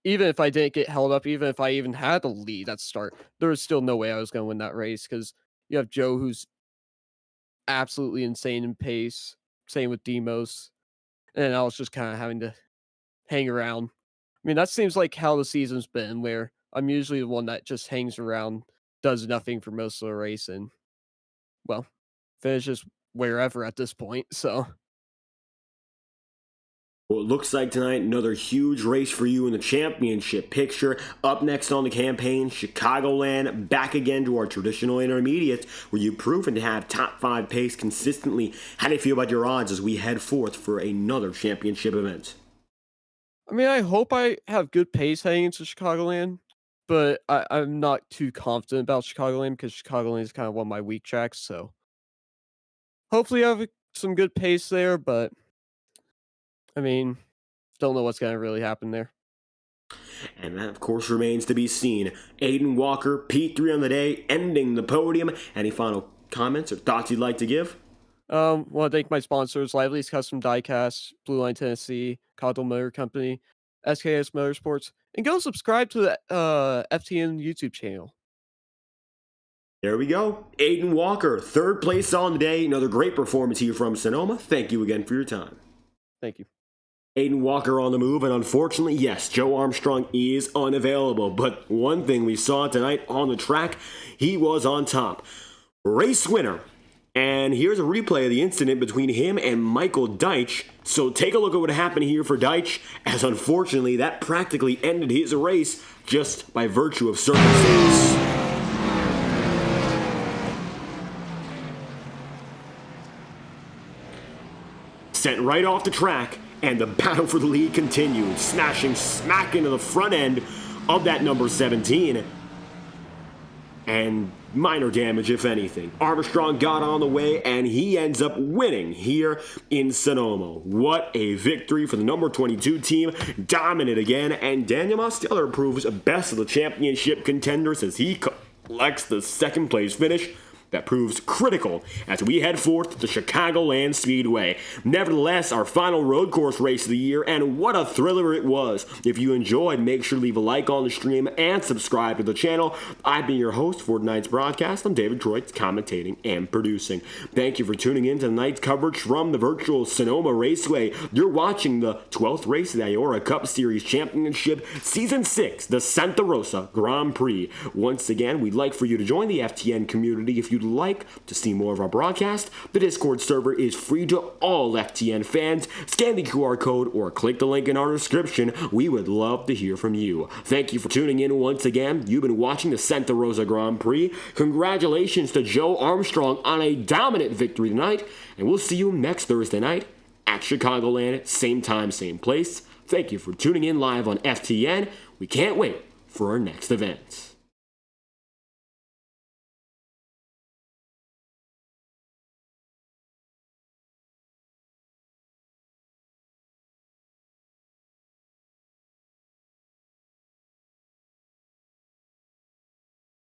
Even if I didn't get held up, even if I even had a lead at the start, there was still no way I was going to win that race because you have Joe, who's absolutely insane in pace. Same with Demos, and I was just kind of having to hang around. I mean, that seems like how the season's been, where I'm usually the one that just hangs around, does nothing for most of the race, and, well, finishes wherever at this point, so. Well, it looks like tonight another huge race for you in the championship picture. Up next on the campaign, Chicagoland, back again to our traditional intermediates, where you've proven to have top 5 pace consistently. How do you feel about your odds as we head forth for another championship event? I mean, I hope I have good pace heading into Chicagoland, but I'm not too confident about Chicagoland because Chicagoland is kind of one of my weak tracks, so. Hopefully I have some good pace there, but I mean, don't know what's going to really happen there. And that, of course, remains to be seen. Aiden Walker, P3 on the day, ending the podium. Any final comments or thoughts you'd like to give? Want to thank my sponsors, Lively's Custom Diecast, Blue Line Tennessee, Cottle Motor Company, SKS Motorsports, and go subscribe to the FTN YouTube channel. There we go. Aiden Walker, 3rd place on the day. Another great performance here from Sonoma. Thank you again for your time. Thank you. Aiden Walker on the move, and unfortunately, yes, Joe Armstrong is unavailable. But one thing we saw tonight on the track, he was on top. Race winner. And here's a replay of the incident between him and Michael Deitch. So take a look at what happened here for Deitch, as unfortunately that practically ended his race just by virtue of circumstance. Sent right off the track, and the battle for the lead continued, smashing smack into the front end of that number 17. And minor damage, if anything. Armstrong got on the way, and he ends up winning here in Sonoma. What a victory for the number 22 team. Dominant again, and Daniel Mosteller proves best of the championship contenders as he collects the 2nd place finish. That proves critical as we head forth to Chicagoland Speedway. Nevertheless, our final road course race of the year, and what a thriller it was. If you enjoyed, make sure to leave a like on the stream and subscribe to the channel. I've been your host for tonight's broadcast. I'm David Troitz, commentating and producing. Thank you for tuning in to tonight's coverage from the virtual Sonoma Raceway. You're watching the 12th race of the IORA Cup Series Championship, Season 6, the Santa Rosa Grand Prix. Once again, we'd like for you to join the FTN community if you'd like to see more of our broadcast. The Discord server is free to all FTN fans. Scan the QR code or click the link in our description. We would love to hear from you. Thank you for tuning in once again. You've been watching the Santa Rosa Grand Prix. Congratulations to Joe Armstrong on a dominant victory tonight, and we'll see you next Thursday night at Chicagoland, same time, same place. Thank you for tuning in live on FTN. We can't wait for our next event.